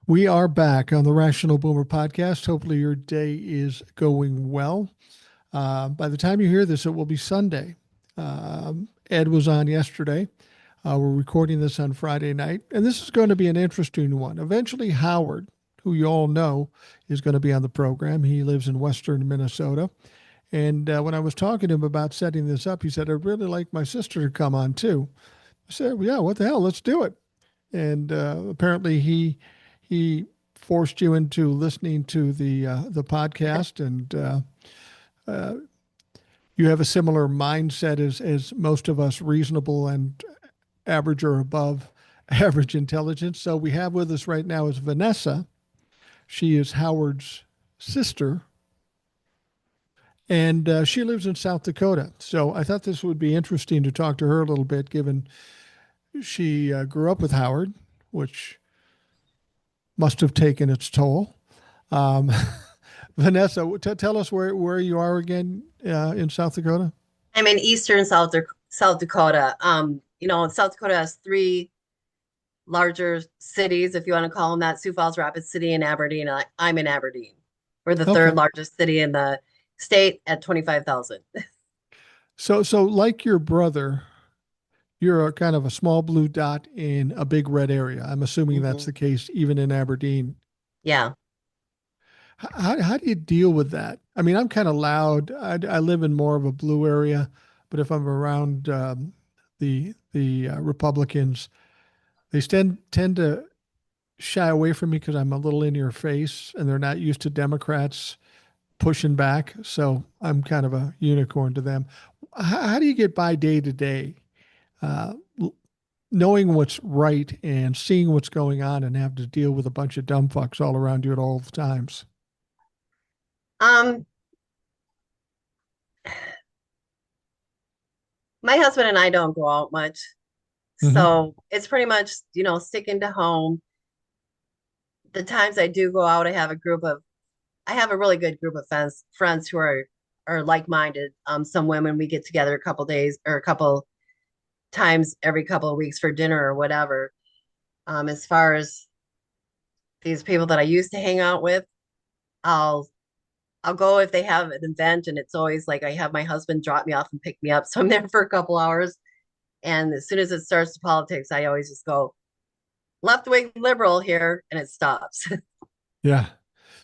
We are back on the Rational Boomer podcast. Hopefully, your day is going well. By the time you hear this, it will be Sunday. Ed was on yesterday. We're recording this on Friday night, and this is going to be an interesting one. Eventually, Howard, who you all know, is going to be on the program. He lives in Western Minnesota. And when I was talking to him about setting this up, he said, I'd really like my sister to come on too. I said, well, yeah, what the hell? Let's do it. And apparently, he forced you into listening to the podcast, and uh, you have a similar mindset as most of us, reasonable and average or above average intelligence. So we have with us right now is Vanessa. She is Howard's sister, and she lives in South Dakota. So I thought this would be interesting to talk to her a little bit, given she grew up with Howard, which must have taken its toll. Um, Vanessa, tell us where you are again in South Dakota. I'm in eastern South Dakota. South Dakota has three larger cities, if you want to call them that: Sioux Falls, Rapid City, and Aberdeen. I'm in Aberdeen. We're the third Okay. largest city in the state at 25,000. So like your brother, you're a kind of a small blue dot in a big red area. I'm assuming that's Mhm. the case even in Aberdeen. Yeah. How do you deal with that? I mean, I'm kind of loud. I live in more of a blue area, but if I'm around the Republicans, they tend to shy away from me because I'm a little in your face, and they're not used to Democrats pushing back. So I'm kind of a unicorn to them. How do you get by day to day, uh, knowing what's right and seeing what's going on, and have to deal with a bunch of dumb fucks all around you at all the times? Um, my husband and I don't go out much. Hmm. So it's pretty much, sticking to home. The times I do go out, I have a really good group of friends who are like-minded. Some women, we get together a couple days or a couple times every couple of weeks for dinner or whatever. As far as these people that I used to hang out with, I'll I'll go if they have an event, and it's always like I have my husband drop me off and pick me up, so I'm there for a couple hours. And as soon as it starts to politics, I always just go left wing liberal here, and it stops. Yeah.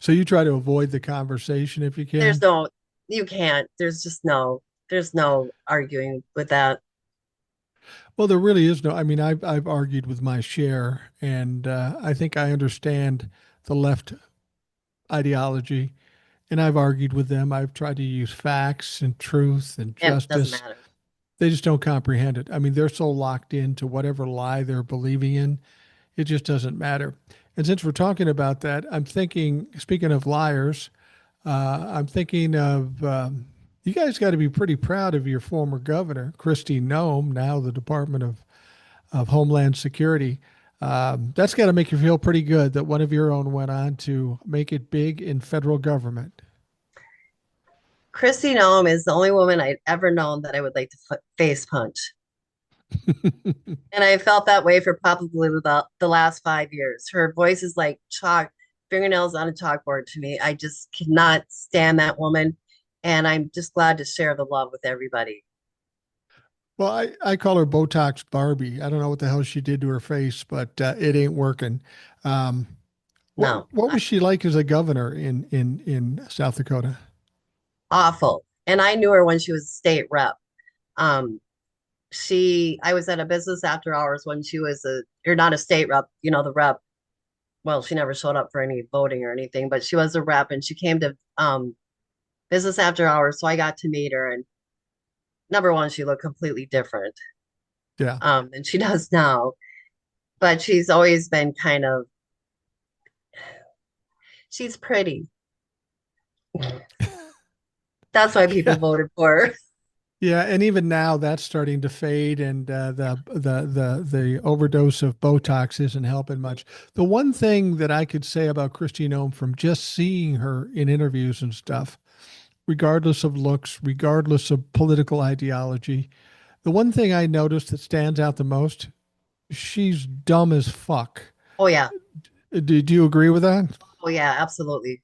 So you try to avoid the conversation if you There's can. no, you can't. There's no arguing with that. Well, there really is no. I mean, I've argued with my share, and I think I understand the left ideology, and I've argued with them. I've tried to use facts and truth and And it doesn't justice. matter. They just don't comprehend it. I mean, they're so locked into whatever lie they're believing in, it just doesn't matter. And since we're talking about that, I'm thinking, speaking of liars, I'm thinking of you guys got to be pretty proud of your former governor, Christy Nome, now the Department of Homeland Security. That's got to make you feel pretty good that one of your own went on to make it big in federal government. Christy Nome is the only woman I'd ever known that I would like to face punch. And I felt that way for probably about the last 5 years. Her voice is like chalk, fingernails on a chalkboard to me. I just cannot stand that woman. And I'm just glad to share the love with everybody. Well, I call her Botox Barbie. I don't know what the hell she did to her face, but it ain't working. Um, what No, what was she like as a governor in South Dakota? awful. And I knew her when she was a state rep. Um, I was at a business after hours when she was you're not a state rep, the rep. Well, she never showed up for any voting or anything, but she was a rep, and she came to business after hours. So I got to meet her, and number one, she looked completely different Yeah. than she does now. But she's always been she's pretty. That's why people Yeah. voted for her. Yeah, and even now that's starting to fade, and the overdose of Botox isn't helping much. The one thing that I could say about Christine Ohm from just seeing her in interviews and stuff, regardless of looks, regardless of political ideology, the one thing I noticed that stands out the most, she's dumb as fuck. Oh yeah, Do you agree with that? Oh yeah, absolutely.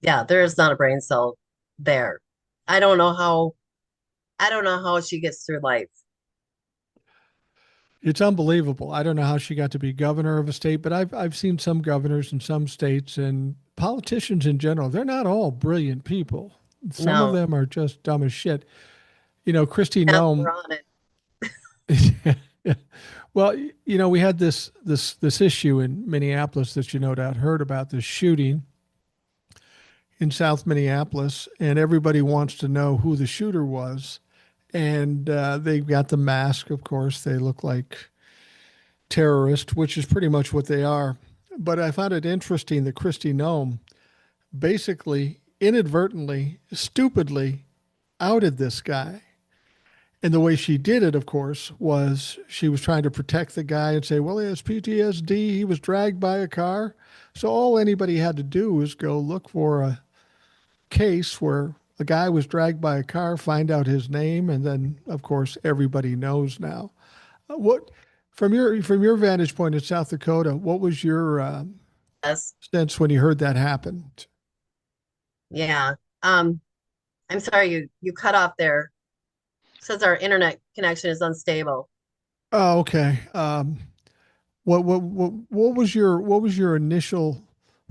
Yeah, there is not a brain cell there. I don't know how I don't know how she gets through life. It's unbelievable. I don't know how she got to be governor of a state, but I've seen some governors in some states and politicians in general. They're not all brilliant people. Some of No. them are just dumb as shit. Christy Yeah, we're Nome. on it. Well, we had this issue in Minneapolis that you no doubt heard about, this shooting in South Minneapolis, and everybody wants to know who the shooter was. And they've got the mask, of course. They look like terrorists, which is pretty much what they are. But I found it interesting that Christy Nome basically inadvertently, stupidly outed this guy. And the way she did it, of course, was she was trying to protect the guy and say, well, he has PTSD. He was dragged by a car. So all anybody had to do was go look for a case where a guy was dragged by a car, find out his name, and then, of course, everybody knows now. What from your vantage point in South Dakota, what was your Yes. sense when you heard that happen? Yeah. Um, I'm sorry you cut off there. Says our internet connection is unstable. Oh, okay. What was your initial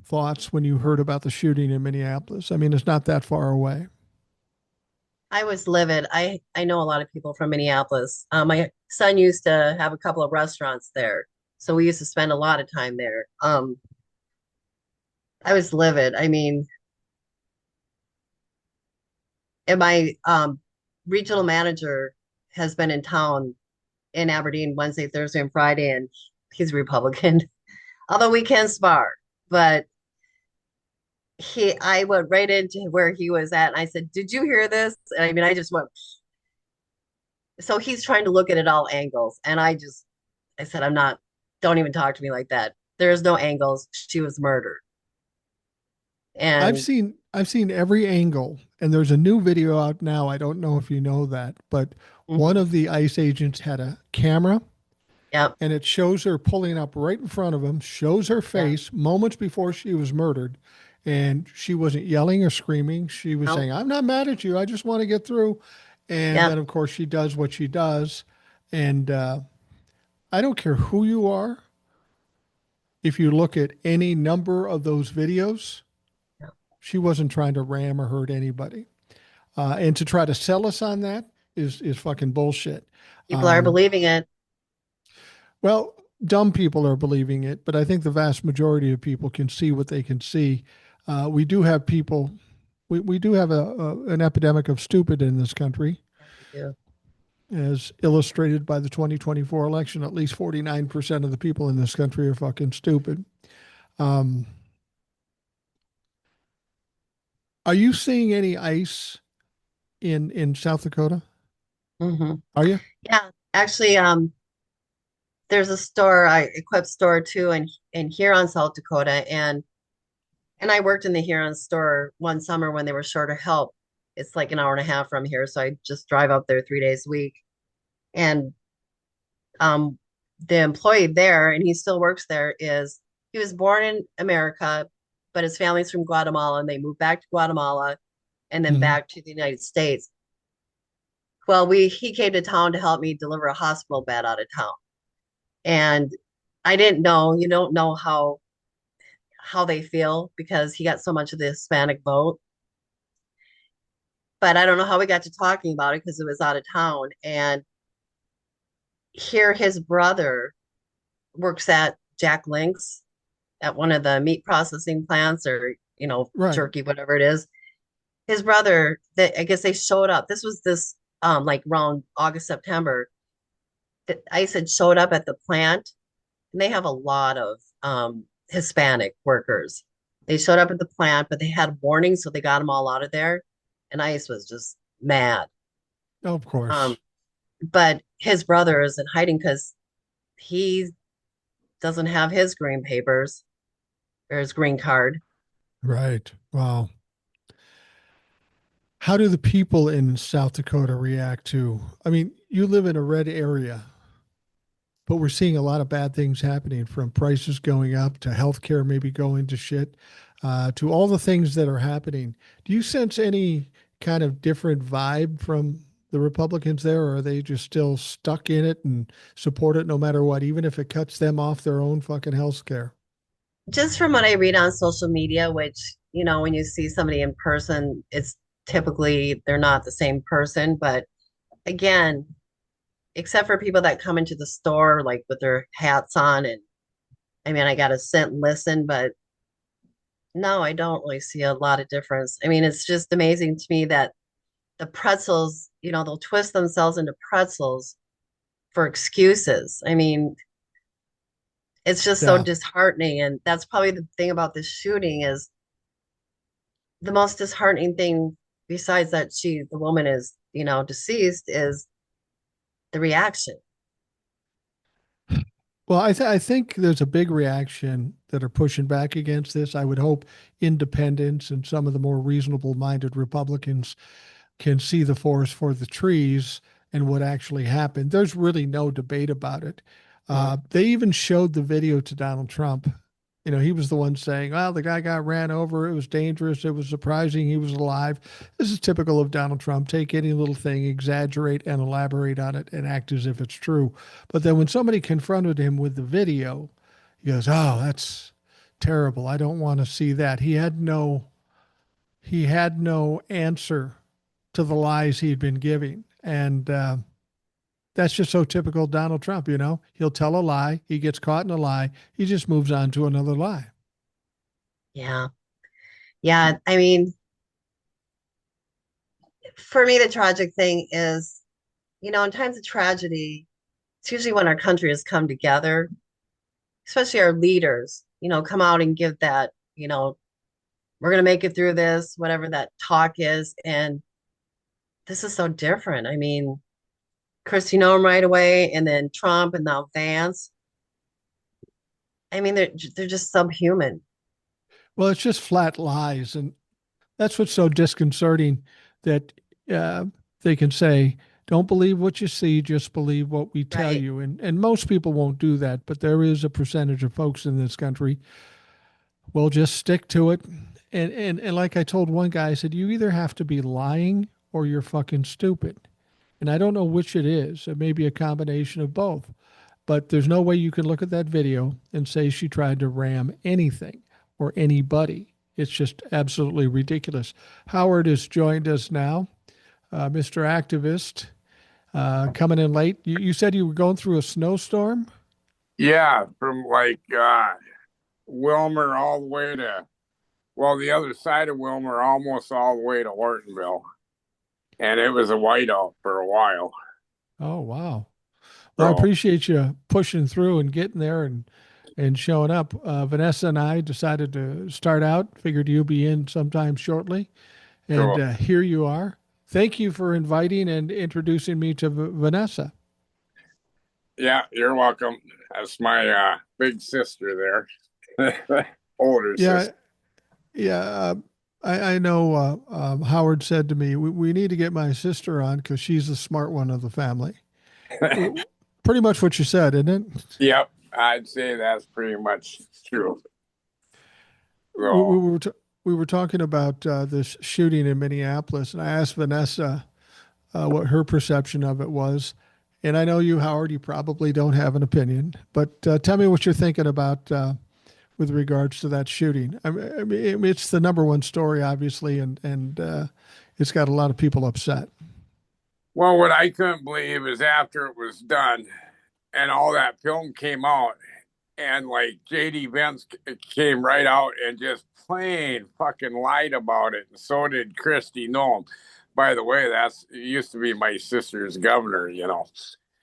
thoughts when you heard about the shooting in Minneapolis? I mean, it's not that far away. I was livid. I know a lot of people from Minneapolis. My son used to have a couple of restaurants there, so we used to spend a lot of time there. I was livid. I mean, and my regional manager has been in town in Aberdeen Wednesday, Thursday, and Friday, and he's Republican. Although we can spar, but I went right into where he was at, and I said, "Did you hear this?" And I mean, I just went. So he's trying to look at it all angles, and I said, "I'm not. Don't even talk to me like that. There's no angles. She was murdered." I've And seen I've seen every angle, and there's a new video out now. I don't know if you know that, but one mhm, of the ICE agents had a camera yep, and it shows her pulling up right in front of him, shows her yeah, face moments before she was murdered. And she wasn't yelling or screaming. She was no, saying, I'm not mad at you. I just want to get through. And yeah, then, of course, she does what she does. And I don't care who you are. If you look at any number of those videos, yeah. she wasn't trying to ram or hurt anybody. And to try to sell us on that is fucking bullshit. People are Um, believing it. Well, dumb people are believing it, but I think the vast majority of people can see what they can see. We do have people, we do have an epidemic of stupid in this country, Yeah, we do. as illustrated by the 2024 election. At least 49% of the people in this country are fucking stupid. Um, are you seeing any ice in South Dakota? Hmm. Are you? Yeah, actually, there's a store, I equip store too, in Huron, South Dakota, and I worked in the Huron store one summer when they were short of help. It's like an hour and a half from here, so I just drive up there 3 days a week. And um, the employee there, and he still works there, is he was born in America, but his family's from Guatemala, and they moved back to Guatemala and then Mhm. back to the United States. Well, we he came to town to help me deliver a hospital bed out of town, and I didn't know. You don't know how they feel because he got so much of the Hispanic vote. But I don't know how we got to talking about it because it was out of town. And here, his brother works at Jack Link's at one of the meat processing plants or, Right. jerky, whatever it is. His brother, that I guess they showed up. This was this like around August, September. That ICE had showed up at the plant, and they have a lot of Hispanic workers. They showed up at the plant, but they had warnings, so they got them all out of there. And ICE was just mad. Of Um, course. but his brother is in hiding because he doesn't have his green papers or his green card. Right. Wow. How do the people in South Dakota react to? I mean, you live in a red area, but we're seeing a lot of bad things happening, from prices going up to healthcare maybe going to shit, to all the things that are happening. Do you sense any kind of different vibe from the Republicans there, or are they just still stuck in it and support it no matter what, even if it cuts them off their own fucking health care? Just from what I read on social media, which, when you see somebody in person, it's typically they're not the same person. But again, except for people that come into the store like with their hats on, and I mean, I got to sit and listen, but no, I don't really see a lot of difference. I mean, it's just amazing to me that the pretzels, they'll twist themselves into pretzels for excuses. I mean, it's just so Yeah. disheartening. And that's probably the thing about this shooting is the most disheartening thing, besides that the woman is, deceased, is the reaction. Well, I think there's a big reaction that are pushing back against this. I would hope independents and some of the more reasonable minded Republicans can see the forest for the trees and what actually happened. There's really no debate about it. Hmm. They even showed the video to Donald Trump. You know, he was the one saying, well, the guy got ran over. It was dangerous. It was surprising he was alive. This is typical of Donald Trump. Take any little thing, exaggerate and elaborate on it, and act as if it's true. But then when somebody confronted him with the video, he goes, oh, that's terrible. I don't want to see that. He had no answer to the lies he'd been giving. And that's just so typical Donald Trump, you know? He'll tell a lie, he gets caught in a lie, he just moves on to another lie. Yeah. Yeah. I mean, for me, the tragic thing is, in times of tragedy, it's usually when our country has come together, especially our leaders, come out and give that, we're going to make it through this, whatever that talk is. And this is so different. I mean, Christy Noem right away, and then Trump, and now Vance. I mean, they're just subhuman. Well, it's just flat lies. And that's what's so disconcerting, that uh, they can say, don't believe what you see, just believe what we tell Right. you. And most people won't do that, but there is a percentage of folks in this country will just stick to it. And like I told one guy, I said, you either have to be lying or you're fucking stupid. And I don't know which it is. It may be a combination of both. But there's no way you can look at that video and say she tried to ram anything or anybody. It's just absolutely ridiculous. Howard has joined us now, Mr. Activist, coming in late. You said you were going through a snowstorm? Yeah, from like Wilmer all the way to, well, the other side of Wilmer, almost all the way to Ortonville. And it was a whiteout for a while. Oh, wow. Well, I So, appreciate you pushing through and getting there and showing up. Vanessa and I decided to start out, figured you'll be in sometime shortly. And cool. here you are. Thank you for inviting and introducing me to Vanessa. Yeah, you're welcome. That's my big sister there, older Yeah, sister. yeah. I know Howard said to me, we need to get my sister on because she's the smart one of the family. Pretty much what you said, isn't it? Yep, I'd say that's pretty much true. We, we So, were t- we were talking about this shooting in Minneapolis, and I asked Vanessa what her perception of it was. And I know you, Howard, you probably don't have an opinion, but tell me what you're thinking about with regards to that shooting. I mean, it's the number one story, obviously, and it's got a lot of people upset. well, what I couldn't believe is after it was done and all that film came out, and like JD Vance came right out and just plain fucking lied about it, and so did Christy Noem. By the way, that's used to be my sister's governor.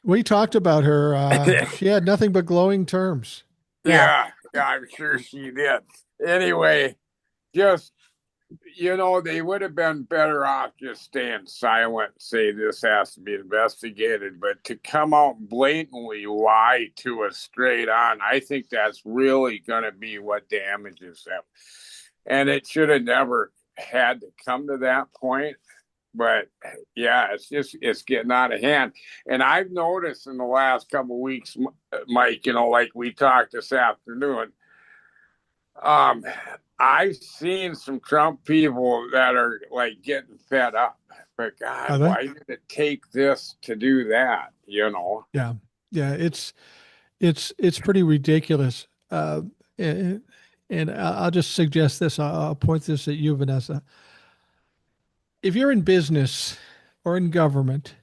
We talked about her. She had nothing but glowing terms. Yeah. Yeah, I'm sure she did. Anyway, just they would have been better off just staying silent, say this has to be investigated, but to come out and blatantly lie to us straight on, I think that's really going to be what damages them. And it should have never had to come to that point. But yeah, it's getting out of hand. And I've noticed in the last couple of weeks, Mike, like we talked this afternoon, um, I've seen some Trump people that are like getting fed up. But God, Are they? why did it take this to do that? Yeah. Yeah. It's pretty ridiculous. And, and I'll just suggest this. I'll point this at you, Vanessa. If you're in business or in government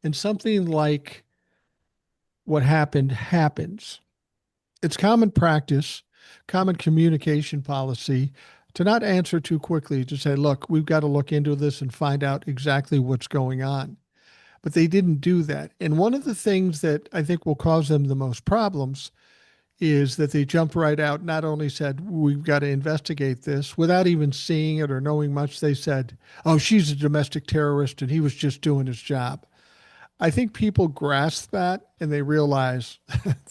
and something like what happened happens, it's common practice, common communication policy to not answer too quickly, to say, look, we've got to look into this and find out exactly what's going on. But they didn't do that. And one of the things that I think will cause them the most problems is that they jumped right out, not only said, we've got to investigate this without even seeing it or knowing much. They said, oh, she's a domestic terrorist and he was just doing his job. I think people grasp that and they realize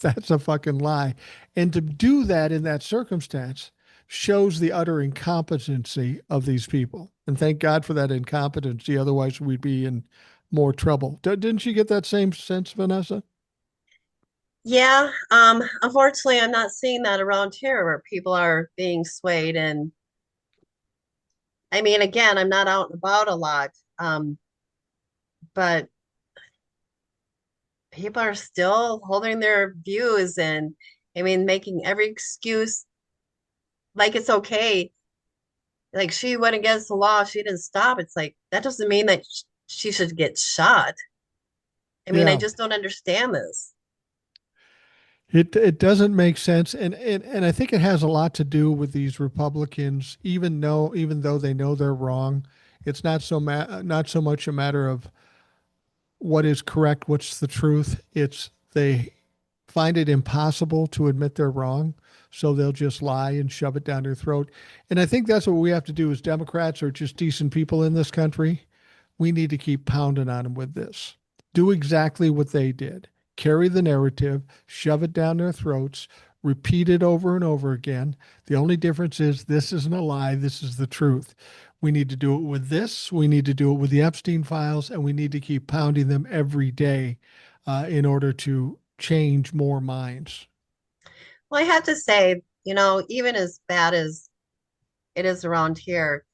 that's a fucking lie. And to do that in that circumstance shows the utter incompetency of these people. And thank God for that incompetency. Otherwise, we'd be in more trouble. Didn't you get that same sense, Vanessa? Yeah, unfortunately, I'm not seeing that around here where people are being swayed. And I mean, again, I'm not out and about a lot, but people are still holding their views and, I mean, making every excuse like it's okay. Like she went against the law, she didn't stop. It's like that doesn't mean that she should get shot. I mean, I Yeah. just don't understand this. It doesn't make sense, and I think it has a lot to do with these Republicans. Even though they know they're wrong, it's not so much a matter of what is correct, what's the truth. It's they find it impossible to admit they're wrong, so they'll just lie and shove it down their throat. And I think that's what we have to do as Democrats or just decent people in this country. We need to keep pounding on them with this. Do exactly what they did. Carry the narrative, shove it down their throats, repeat it over and over again. The only difference is this isn't a lie, this is the truth. We need to do it with this. We need to do it with the Epstein files, and we need to keep pounding them every day in order to change more minds. Well, I have to say, even as bad as it is around here,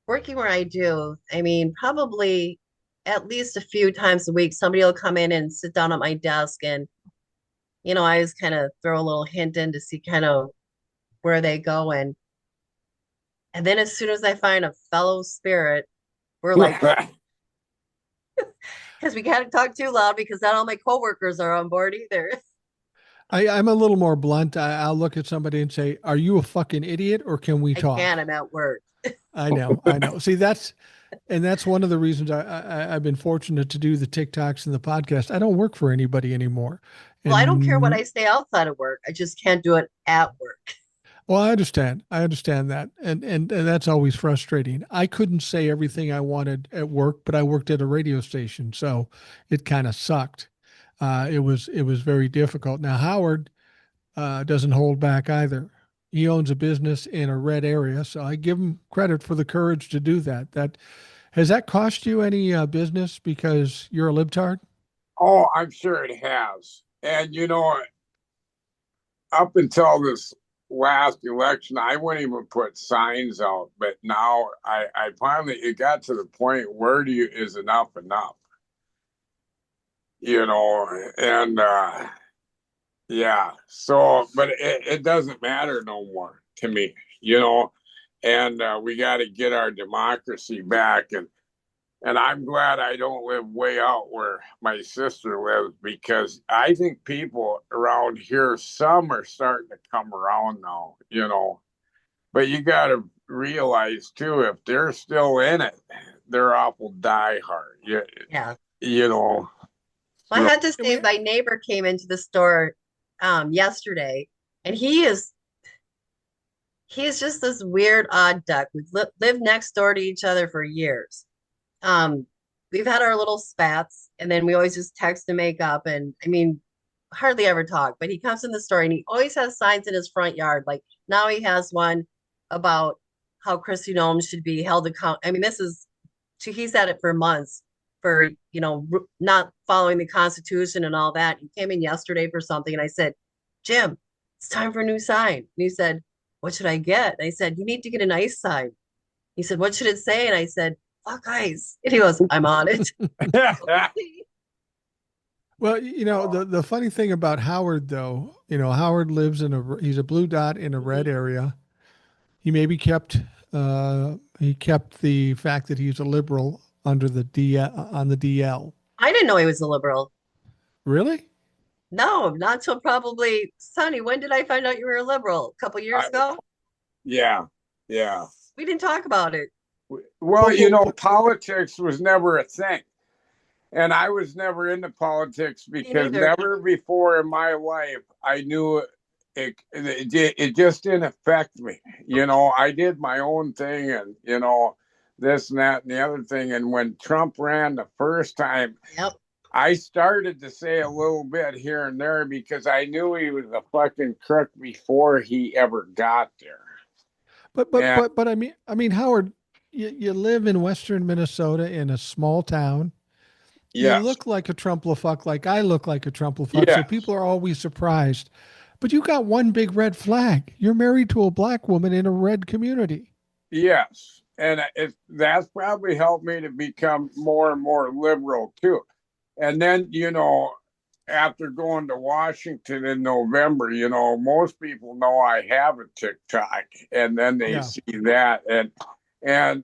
working where I do, I mean, probably at least a few times a week, somebody will come in and sit down at my desk and, I always kind of throw a little hint in to see kind of where they go. And then as soon as I find a fellow spirit, we're like, because we can't talk too loud because not all my coworkers are on board either. I'm a little more blunt. I'll look at somebody and say, "Are you a fucking idiot, or can we I talk?" can't, I'm at work. I know. See, that's one of the reasons I've been fortunate to do the TikToks and the podcast. I don't work for anybody anymore, Well, I don't care what and I say outside of work. I just can't do it at work. well, I understand. I understand that, and that's always frustrating. I couldn't say everything I wanted at work, but I worked at a radio station, so it kind of sucked. It was very difficult. Now Howard doesn't hold back either. He owns a business in a red area, so I give him credit for the courage to do that. That has that cost you any business because you're a libtard? Oh, I'm sure it has. And up until this last election, I wouldn't even put signs out. But now I finally it got to the point where is enough enough? And yeah. So, but it doesn't matter no more to me. And we got to get our democracy back. And I'm glad I don't live way out where my sister lives because I think people around here, some are starting to come around now. But you got to realize too, if they're still in it, they're awful diehard. Yeah, Yeah. you know. Well, I So, had to say my neighbor came into the store yesterday and he's just this weird odd duck. We've lived next door to each other for years. Um, we've had our little spats and then we always just text to make up and I mean hardly ever talk, but he comes in the store and he always has signs in his front yard. Like now he has one about how Christy Nome should be held account. I mean, this is he's had it for months for, not following the Constitution and all that. He came in yesterday for something, and I said, Jim, it's time for a new sign. And he said, what should I get? And I said, you need to get an ice sign. He said, what should it say? And I said, fuck ice. And he goes, I'm on it. Well, the funny thing about Howard, though, Howard lives he's a blue dot in a red area. He maybe he kept the fact that he's a liberal under the on the DL. I didn't know he was a liberal. Really? No, not until probably, Sonny, when did I find out you were a liberal? A couple years I, ago? yeah, yeah. We didn't talk about it. Well, politics was never a thing. And I was never into politics because never before in my life I knew it just didn't affect me. I did my own thing and, this and that and the other thing. And when Trump ran the first time, yep. I started to say a little bit here and there because I knew he was a fucking crook before he ever got there. But I mean, Howard, you live in Western Minnesota in a small town. Yes. You look like a Trump-la-fuck, like I look like a Trump-la-fuck. Yes. So people are always surprised. But you got one big red flag. You're married to a black woman in a red community. Yes. And that's probably helped me to become more and more liberal, too. And then, after going to Washington in November, most people know I have a TikTok. And then they see that. And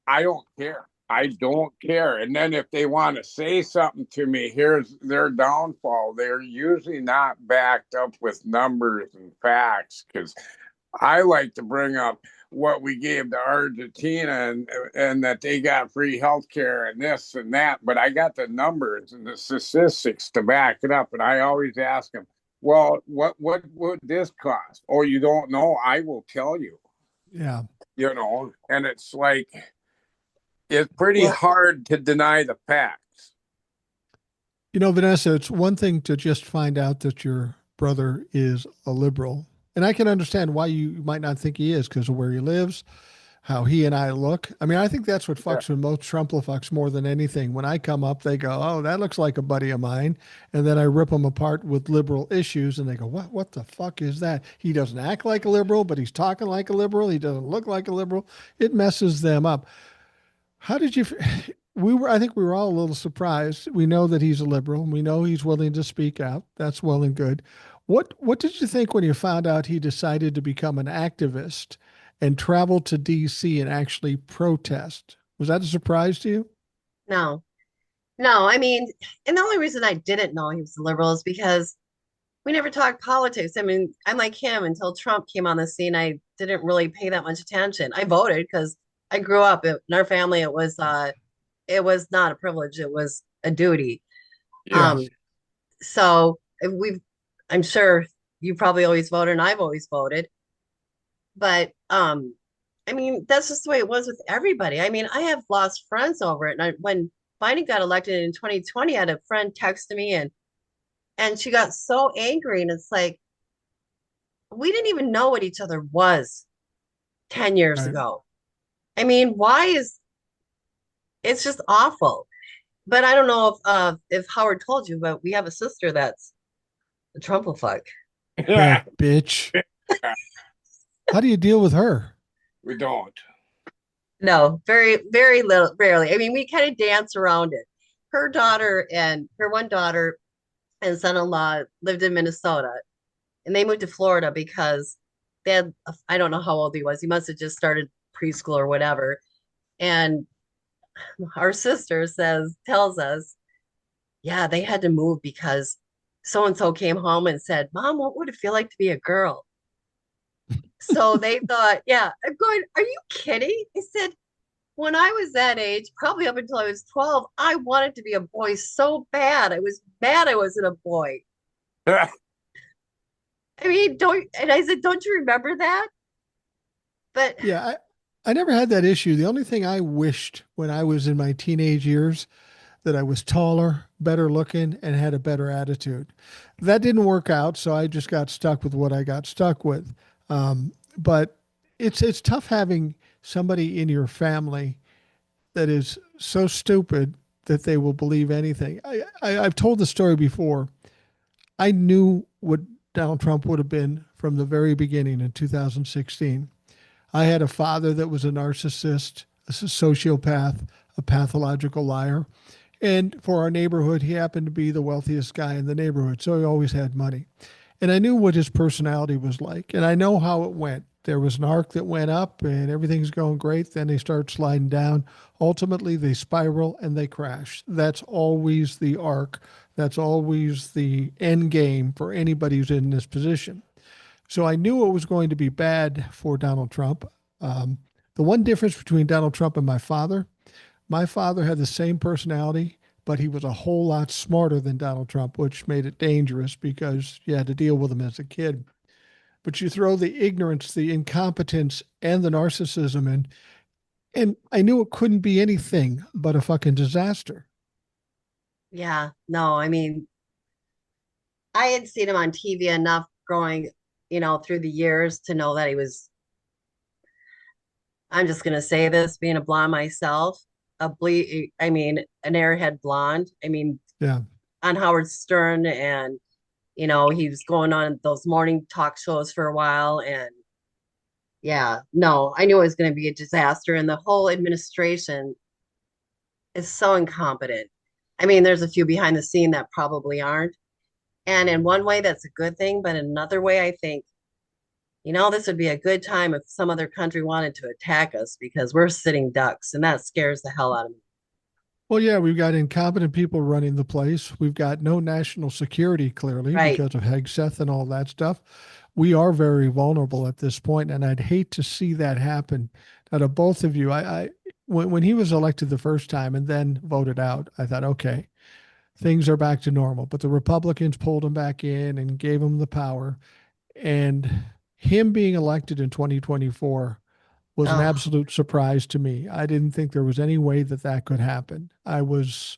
I don't care. I don't care. And then if they want to say something to me, here's their downfall. They're usually not backed up with numbers and facts because I like to bring up what we gave to Argentina and that they got free health care and this and that. But I got the numbers and the statistics to back it up. And I always ask them, well, what would this cost? Oh, you don't know? I will tell you. Yeah. And it's like, it's pretty hard to deny the facts. Vanessa, it's one thing to just find out that your brother is a liberal. And I can understand why you might not think he is because of where he lives, how he and I look. I mean, I think that's what fucks with most Trump-la-fucks more than anything. When I come up, they go, oh, that looks like a buddy of mine. And then I rip them apart with liberal issues and they go, what the fuck is that? He doesn't act like a liberal, but he's talking like a liberal. He doesn't look like a liberal. It messes them up. How did you? I think we were all a little surprised. We know that he's a liberal. And we know he's willing to speak out. That's well and good. What did you think when you found out he decided to become an activist and travel to D.C. and actually protest? Was that a surprise to you? No, I mean, and the only reason I didn't know he was a liberal is because we never talked politics. I mean, I'm like him until Trump came on the scene. I didn't really pay that much attention. I voted because I grew up in our family. It was not a privilege. It was a duty. Yeah. So I'm sure you probably always voted and I've always voted. But I mean, that's just the way it was with everybody. I mean, I have lost friends over it. And when Biden got elected in 2020, I had a friend text me and she got so angry. And it's like, we didn't even know what each other was 10 years ago. I mean, it's just awful. But I don't know if Howard told you, but we have a sister that's a Trump-la-fuck. Yeah, bitch. How do you deal with her? We don't. No, very, very little, rarely. I mean, we kind of dance around it. Her one daughter and son-in-law lived in Minnesota, and they moved to Florida because they had, I don't know how old he was. He must have just started preschool or whatever. And our sister tells us, yeah, they had to move because so-and-so came home and said, Mom, what would it feel like to be a girl? So they thought, yeah, I'm going, are you kidding? I said, when I was that age, probably up until I was 12, I wanted to be a boy so bad. I was mad I wasn't a boy. I mean, I said, don't you remember that? But yeah, I never had that issue. The only thing I wished when I was in my teenage years that I was taller, better looking, and had a better attitude. That didn't work out, so I just got stuck with what I got stuck with. But it's tough having somebody in your family that is so stupid that they will believe anything. I've told the story before. I knew what Donald Trump would have been from the very beginning in 2016. I had a father that was a narcissist, a sociopath, a pathological liar. And for our neighborhood, he happened to be the wealthiest guy in the neighborhood. So he always had money. And I knew what his personality was like. And I know how it went. There was an arc that went up and everything's going great. Then they start sliding down. Ultimately, they spiral and they crash. That's always the arc. That's always the end game for anybody who's in this position. So I knew it was going to be bad for Donald Trump. Um, the one difference between Donald Trump and my father had the same personality, but he was a whole lot smarter than Donald Trump, which made it dangerous because you had to deal with him as a kid. But you throw the ignorance, the incompetence, and the narcissism in, and I knew it couldn't be anything but a fucking disaster. Yeah, no, I mean, I had seen him on TV enough growing, through the years to know that he was, I'm just gonna say this, being a blonde myself, I mean, an airhead blonde. I mean, Yeah. on Howard Stern, and he was going on those morning talk shows for a while, and yeah, no, I knew it was going to be a disaster, and the whole administration is so incompetent. I mean, there's a few behind the scene that probably aren't, and in one way that's a good thing, but in another way I think, this would be a good time if some other country wanted to attack us because we're sitting ducks, and that scares the hell out of me. Well, yeah, we've got incompetent people running the place. We've got no national security, clearly, Right. because of Hegseth and all that stuff. We are very vulnerable at this point, and I'd hate to see that happen. Now, to both of you, when he was elected the first time and then voted out, I thought, okay, things are back to normal. But the Republicans pulled him back in and gave him the power. And him being elected in 2024 was an Oh, absolute surprise to me. I didn't think there was any way that that could happen. I was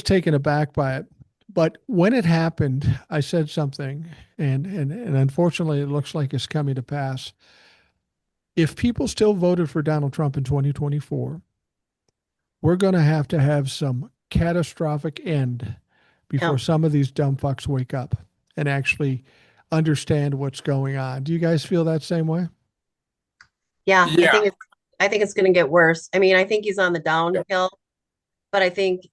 taken aback by it. But when it happened, I said something, and unfortunately, it looks like it's coming to pass. If people still voted for Donald Trump in 2024, we're going to have some catastrophic end yeah. before some of these dumb fucks wake up and actually understand what's going on. Do you guys feel that same way? Yeah, Yeah. I think it's going to get worse. I mean, I think he's on the downhill, but I think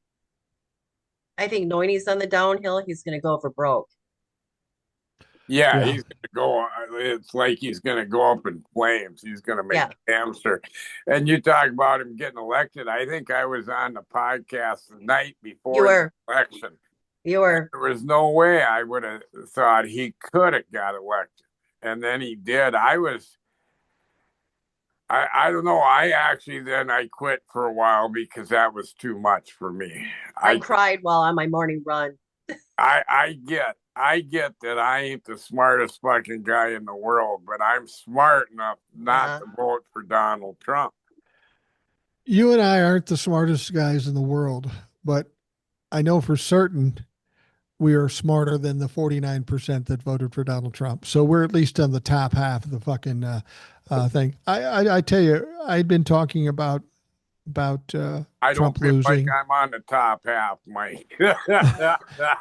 knowing he's on the downhill, he's going to go for broke. Yeah, Yeah. he's gonna go. It's like he's gonna go up in flames. He's gonna make Yeah, hamster. And you talk about him getting elected. I think I was on the podcast the night you before the were, election. you And were. there was no way I would have thought he could have got elected. And then he did. I don't know. I quit for a while because that was too much for me. I I cried while on my morning run. I get that I ain't the smartest fucking guy in the world, but I'm smart enough not Uh, to vote for Donald Trump. You and I aren't the smartest guys in the world, but I know for certain we are smarter than the 49% that voted for Donald Trump. So we're at least on the top half of the fucking thing. I tell you, I'd been talking about I don't Trump feel like losing. I'm on the top half, Mike.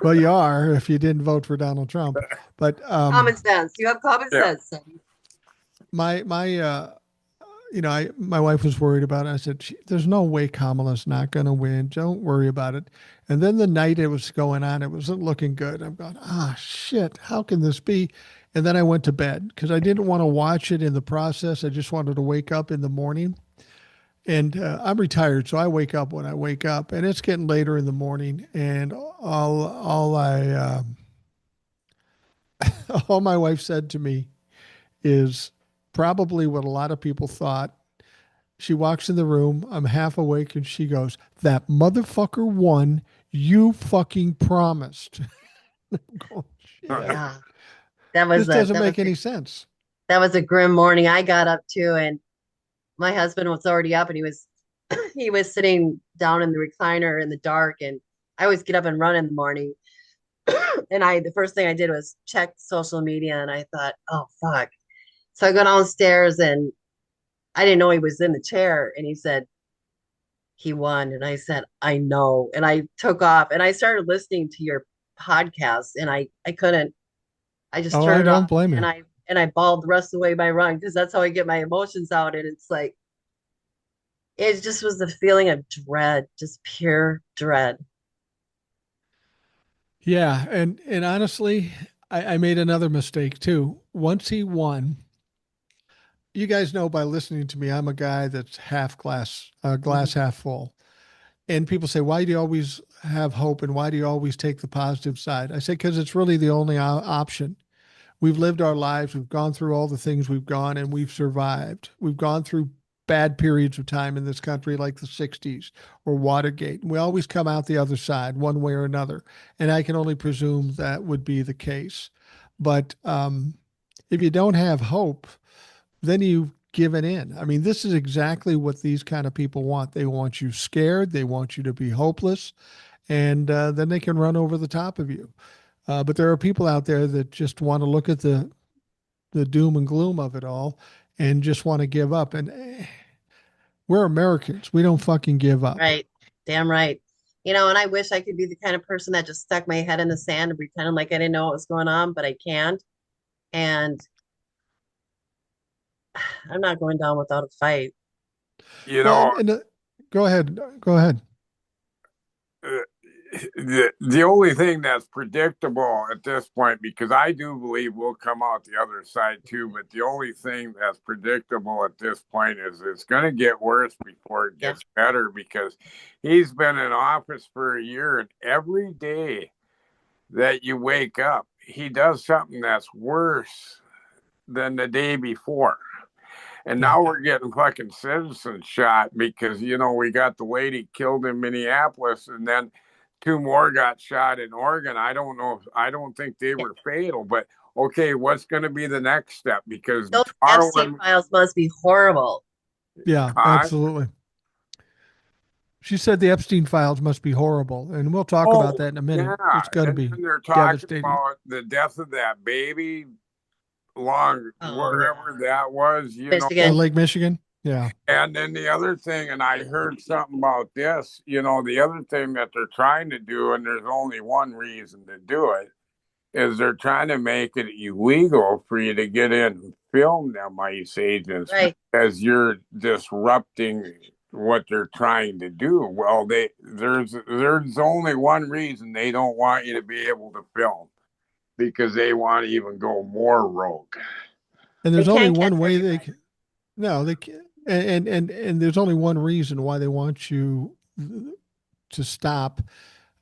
Well, you are if you didn't vote for Donald Trump. But Common sense. You have common Yeah. sense, Sonny. my my wife was worried about it. I said, "There's no way Kamala's not going to win. Don't worry about it." And then the night it was going on, it wasn't looking good. I'm going, ah, shit, how can this be? And then I went to bed because I didn't want to watch it in the process. I just wanted to wake up in the morning. And I'm retired, so I wake up when I wake up, and it's getting later in the morning. And all all my wife said to me is probably what a lot of people thought. She walks in the room. I'm half awake, and she goes, "That motherfucker won. You fucking promised." I'm going, shit. Yeah, that This was a doesn't that was make a, any sense. that was a grim morning. I got up too, and my husband was already up, and he was he was sitting down in the recliner in the dark, and I always get up and run in the morning. And the first thing I did was check social media, and I thought, oh fuck. So I go downstairs, and I didn't know he was in the chair, and he said, he won. And I said, I know. And I took off and I started listening to your podcast and I couldn't, I just Oh, I turned it don't off blame and you. I bawled the rest of the way by run because that's how I get my emotions out. And it's like, it just was the feeling of dread, just pure dread. Yeah, and honestly, I made another mistake too. Once he won, you guys know by listening to me, I'm a guy that's half glass, glass Mhm. half full. And people say, why do you always have hope and why do you always take the positive side? I say, because it's really the only option. We've lived our lives, we've gone through all the things we've gone, and we've survived. We've gone through bad periods of time in this country, like the 60s or Watergate. We always come out the other side, one way or another. And I can only presume that would be the case. But if you don't have hope, then you've given in. I mean, this is exactly what these kind of people want. They want you scared, they want you to be hopeless, and then they can run over the top of you. But there are people out there that just want to look at the doom and gloom of it all and just want to give up. And we're Americans. We don't fucking give up. Right. Damn right. And I wish I could be the kind of person that just stuck my head in the sand and pretended like I didn't know what was going on, but I can't. And I'm not going down without a fight. You Well, know, and go ahead. Go ahead. uh, the only thing that's predictable at this point, because I do believe we'll come out the other side too, but the only thing that's predictable at this point is it's going to get worse before it Yeah. gets better because he's been in office for a year and every day that you wake up, he does something that's worse than the day before. And Yeah. now we're getting fucking citizens shot because, we got the lady killed in Minneapolis and then two more got shot in Oregon. I don't know. I don't think they Yeah. were fatal, but okay, what's going to be the next step? Because Those tomorrow, Epstein files must be horrible. Yeah, huh? absolutely. She said the Epstein files must be horrible. And we'll talk about Oh, that in a minute. yeah. It's going to And be then they're talking devastating. about the death of that baby long Oh yeah. wherever that was, Michigan. Lake Michigan. Yeah. And then the other thing, and I heard something about this, the other thing that they're trying to do, and there's only one reason to do it, is they're trying to make it illegal for you to get in and film them ICE agents Right. because you're disrupting what they're trying to do. Well, there's only one reason they don't want you to be able to film because they want to even go more rogue. And They there's only can't catch one way they everybody. can. No, they can't. And there's only one reason why they want you to stop.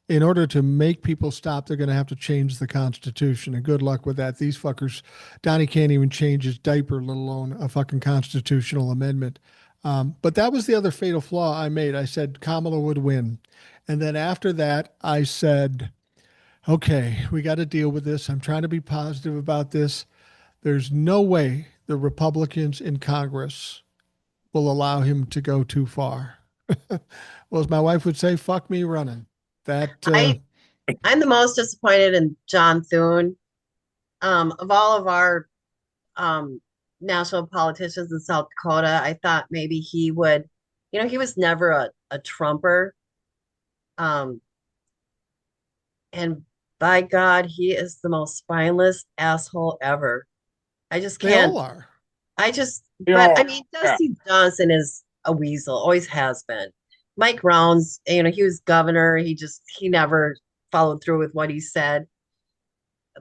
In order to make people stop, they're going to have to change the Constitution. And good luck with that. These fuckers, Donnie can't even change his diaper, let alone a fucking constitutional amendment. But that was the other fatal flaw I made. I said Kamala would win. And then after that, I said, okay, we got to deal with this. I'm trying to be positive about this. There's no way the Republicans in Congress will allow him to go too far. Well, as my wife would say, fuck me running. That, I I'm the most disappointed in John Thune. Of all of our um national politicians in South Dakota, I thought maybe he would, he was never a Trumper. Um, and by God, he is the most spineless asshole ever. I just they all can't. are. But I Oh, mean, yeah. Dusty Johnson is a weasel, always has been. Mike Rounds, he was governor. He never followed through with what he said.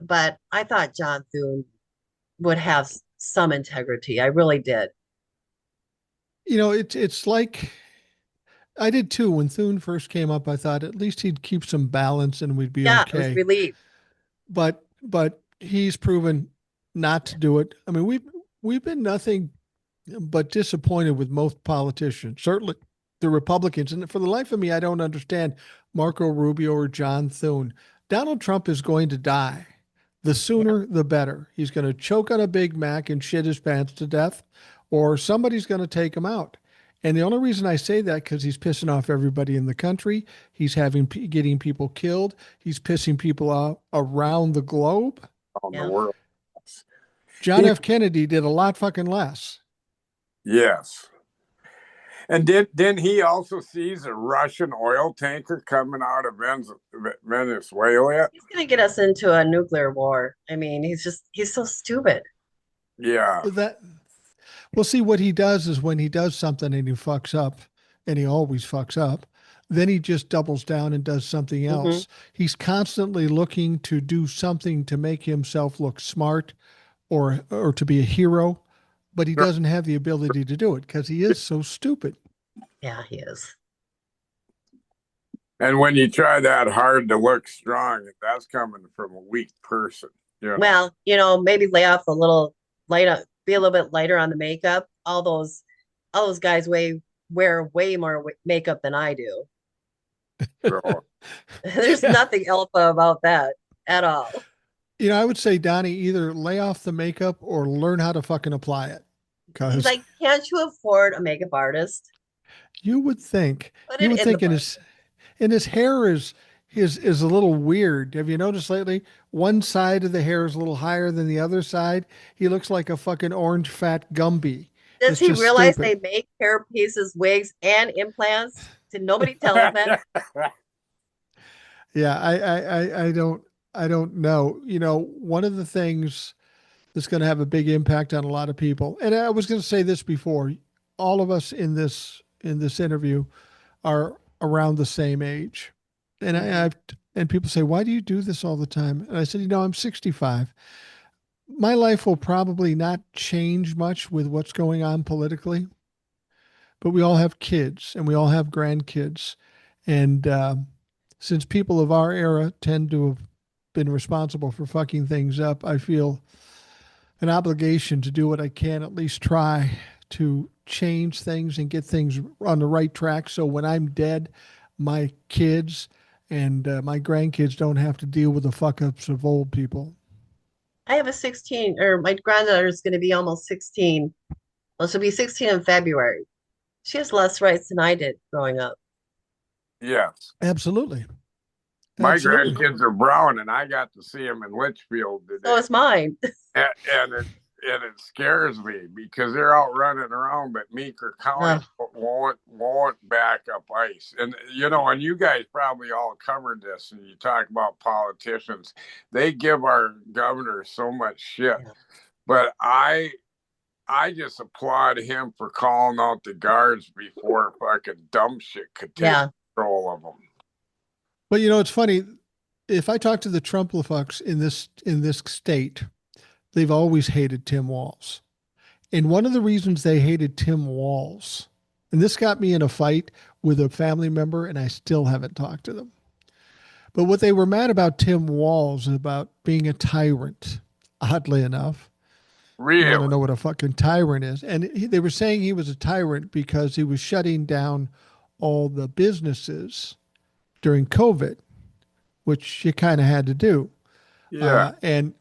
But I thought John Thune would have some integrity. I really did. It's like I did too. When Thune first came up, I thought at least he'd keep some balance and we'd be Yeah, it was okay. relief. But he's proven not to do it. I mean, we've been nothing but disappointed with most politicians, certainly the Republicans. And for the life of me, I don't understand Marco Rubio or John Thune. Donald Trump is going to die. The Yeah, sooner, the better. He's going to choke on a Big Mac and shit his pants to death, or somebody's going to take him out. And the only reason I say that because he's pissing off everybody in the country. He's getting people killed. He's pissing people off around the globe. On the yeah. world. John He, F. Kennedy did a lot fucking less. yes. And didn't he also seize a Russian oil tanker coming out of Venezuela? He's going to get us into a nuclear war. I mean, he's so stupid. Yeah. That Well, see, what he does is when he does something and he fucks up, and he always fucks up, then he just doubles down and does something Hmm. else. He's constantly looking to do something to make himself look smart or to be a hero, but he doesn't have the ability to do it because he is so stupid. Yeah, he is. And when you try that hard to look strong, that's coming from a weak person, you know. Well, maybe lay off a little light up, be a little bit lighter on the makeup. All those guys wear way more makeup than I do. So There's Yeah. nothing alpha about that at all. I would say, Donnie, either lay off the makeup or learn how to fucking apply it. He's Because like, can't you afford a makeup artist? you would think, Put you it would in the think in budget. his and his hair is a little weird. Have you noticed lately? One side of the hair is a little higher than the other side. He looks like a fucking orange fat Gumby. Does It's he just realize stupid. they make hair pieces, wigs, and implants? Did nobody tell him that? Yeah, I don't know. One of the things that's going to have a big impact on a lot of people, and I was going to say this before, all of us in this interview are around the same age, and Hmm. and people say, why do you do this all the time? And I said, I'm 65. My life will probably not change much with what's going on politically, but we all have kids and we all have grandkids. And since people of our era tend to have been responsible for fucking things up, I feel an obligation to do what I can, at least try to change things and get things on the right track. So when I'm dead, my kids and my grandkids don't have to deal with the fuck ups of old people. I have a 16, or my granddaughter is going to be almost 16. Well, she'll be 16 in February. She has less rights than I did growing up. Yes. Absolutely. My Absolutely. grandkids are brown, and I got to see them in Litchfield So today. is mine. And it scares me because they're out running around, but Meeker County Ugh, won't back up ice. And you guys probably all covered this, and you talk about politicians. They give our governor so much shit, yeah. but I just applaud him for calling out the guards before fucking dumb shit could take Yeah. control of them. But it's funny. If I talk to the Trump-fucks in this state, they've always hated Tim Walz. And one of the reasons they hated Tim Walz, and this got me in a fight with a family member, and I still haven't talked to them. But what they were mad about Tim Walz is about being a tyrant. Oddly enough, you want to Really? know what a fucking tyrant is. And they were saying he was a tyrant because he was shutting down all the businesses during COVID, which you kind of had to do. Yeah. And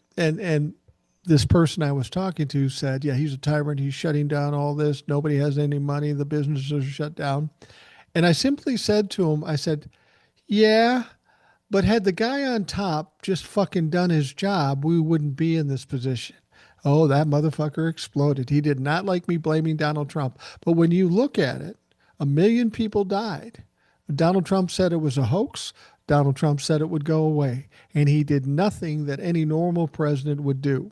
this person I was talking to said, yeah, he's a tyrant. He's shutting down all this. Nobody has any money. The businesses are shut down. And I simply said to him, I said, yeah, but had the guy on top just fucking done his job, we wouldn't be in this position. Oh, that motherfucker exploded. He did not like me blaming Donald Trump. But when you look at it, 1 million people died. Donald Trump said it was a hoax. Donald Trump said it would go away. And he did nothing that any normal president would do.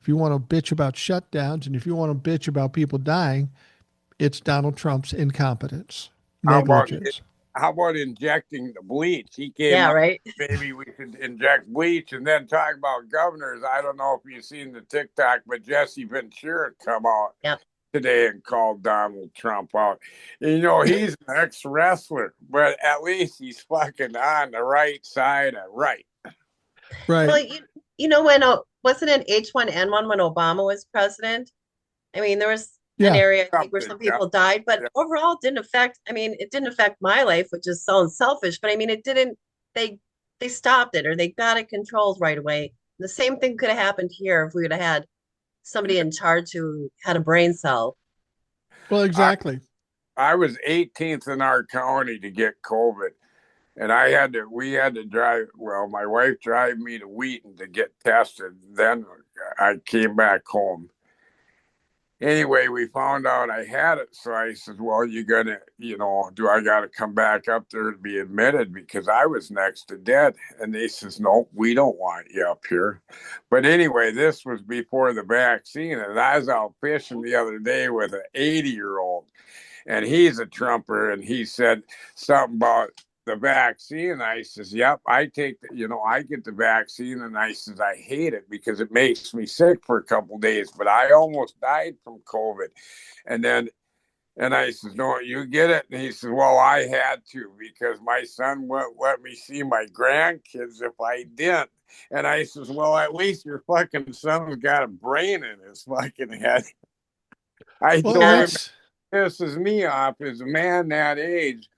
If you want to bitch about shutdowns and if you want to bitch about people dying, it's Donald Trump's incompetence, How about negligence. how about injecting the bleach? He came Yeah, up, right. maybe we should inject bleach, and then talk about governors. I don't know if you've seen the TikTok, but Jesse Ventura come out Yep. today and called Donald Trump out. He's an ex wrestler, but at least he's fucking on the right side of right. Right. Well, when wasn't it H1N1 when Obama was president? I mean, there was an Yeah. area I think where Something, some yeah, people died, but yeah. overall it didn't affect. I mean, it didn't affect my life, which is sounds selfish, but I mean, it didn't. They stopped it or they got it controlled right away. The same thing could have happened here if we would have had somebody in charge who had a brain cell. Well, I, exactly. I was 18th in our county to get COVID. And we had to drive, well, my wife drive me to Wheaton to get tested. Then I came back home. anyway, we found out I had it. So I said, well, you gonna, do I got to come back up there to be admitted because I was next to dead? And they says, no, we don't want you up here. But anyway, this was before the vaccine. And I was out fishing the other day with an 80-year-old, and he's a Trumper. And he said something about the vaccine. I says, yep, I take I get the vaccine. And I says, I hate it because it makes me sick for a couple of days, but I almost died from COVID. And then, and I says, no, you get it. And he says, well, I had to because my son wouldn't let me see my grandkids if I didn't. And I says, well, at least your fucking son's got a brain in his fucking head. I Well, told him, that's this is me off as a man that age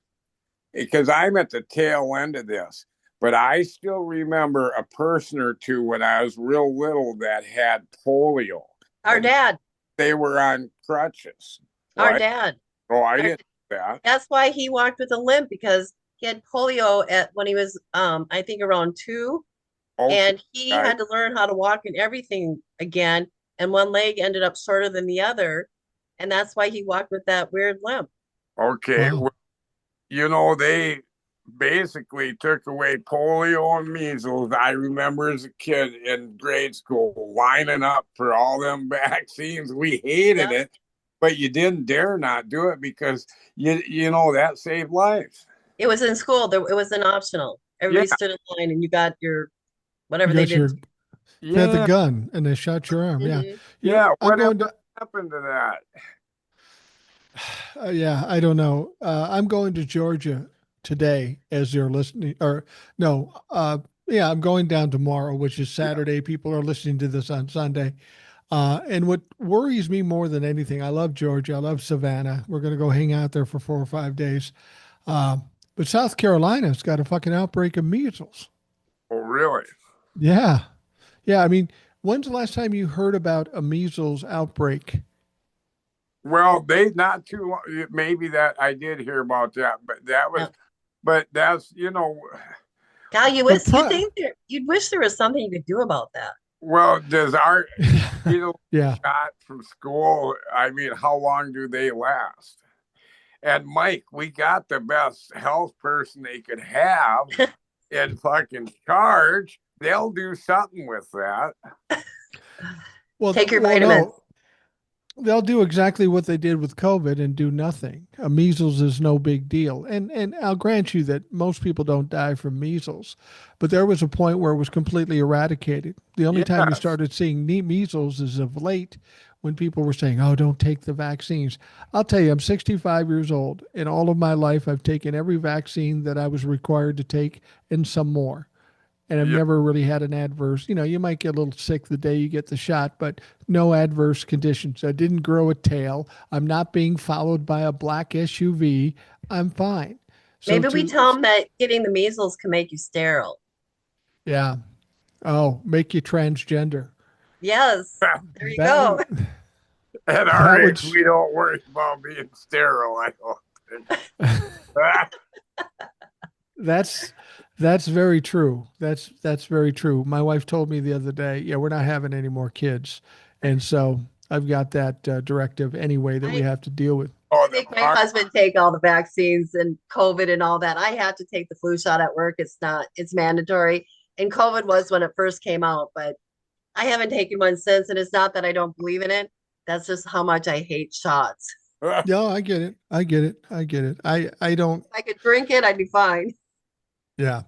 because I'm at the tail end of this. But I still remember a person or two when I was real little that had polio. Our And dad, they were on crutches. our Right? dad. Oh, I Our, didn't do that. that's why he walked with a limp because he had polio at when he was I think around 2, Okay. and he had to learn how to walk and everything again, and one leg ended up shorter than the other, and that's why he walked with that weird limp. Okay. wow. Well, they basically took away polio and measles. I remember as a kid in grade school lining up for all them vaccines. We hated Yeah. it, but you didn't dare not do it because that saved lives. It was in school. It was an optional. Yeah, Everybody stood in line, and you got your You whatever they got did. your you had the yeah, gun and they shot your arm. Yeah. Mhm. yeah. I'm Whatever going to happened to that? yeah, I don't know. I'm going to Georgia today as you're listening, or no, yeah, I'm going down tomorrow, which is Yeah. Saturday. People are listening to this on Sunday. And what worries me more than anything, I love Georgia. I love Savannah. We're going to go hang out there for 4 or 5 days. Uh, but South Carolina's got a fucking outbreak of measles. Oh, really? Yeah. Yeah. I mean, when's the last time you heard about a measles outbreak? Well, they not too long. Maybe that I did hear about that, but Yeah. that's God, But you'd wish there was something you could do about that. well, does our yeah. shot from school? I mean, how long do they last? And Mike, we got the best health person they could have in fucking charge. They'll do something with that. Take your Well, vitamins. no, they'll do exactly what they did with COVID and do nothing. Measles is no big deal. And I'll grant you that most people don't die from measles, but there was a point where it was completely eradicated. The only time you Yes. started seeing measles is of late when people were saying, "Oh, don't take the vaccines." I'll tell you, I'm 65 years old, and all of my life I've taken every vaccine that I was required to take and some more, and I've Yeah. never really had an adverse. You might get a little sick the day you get the shot, but no adverse conditions. I didn't grow a tail. I'm not being followed by a black SUV. I'm fine. So Maybe we tell them that getting the measles can make you sterile. yeah. Oh, make you transgender. Yes, there you That go. would At our that would age, we don't worry about being sterile. I don't think. that's that's very true. That's very true. My wife told me the other day, yeah, we're not having any more kids, and so I've got that directive anyway that we I, have to deal with. Oh, I the make my husband take all the vaccines and COVID and all that. I had to take the flu shot at work. It's mandatory. And COVID was when it first came out, but I haven't taken one since. And it's not that I don't believe in it. That's just how much I hate shots. No, I get it. I get it. I get it. I don't. If I could drink it, I'd be fine. Yeah.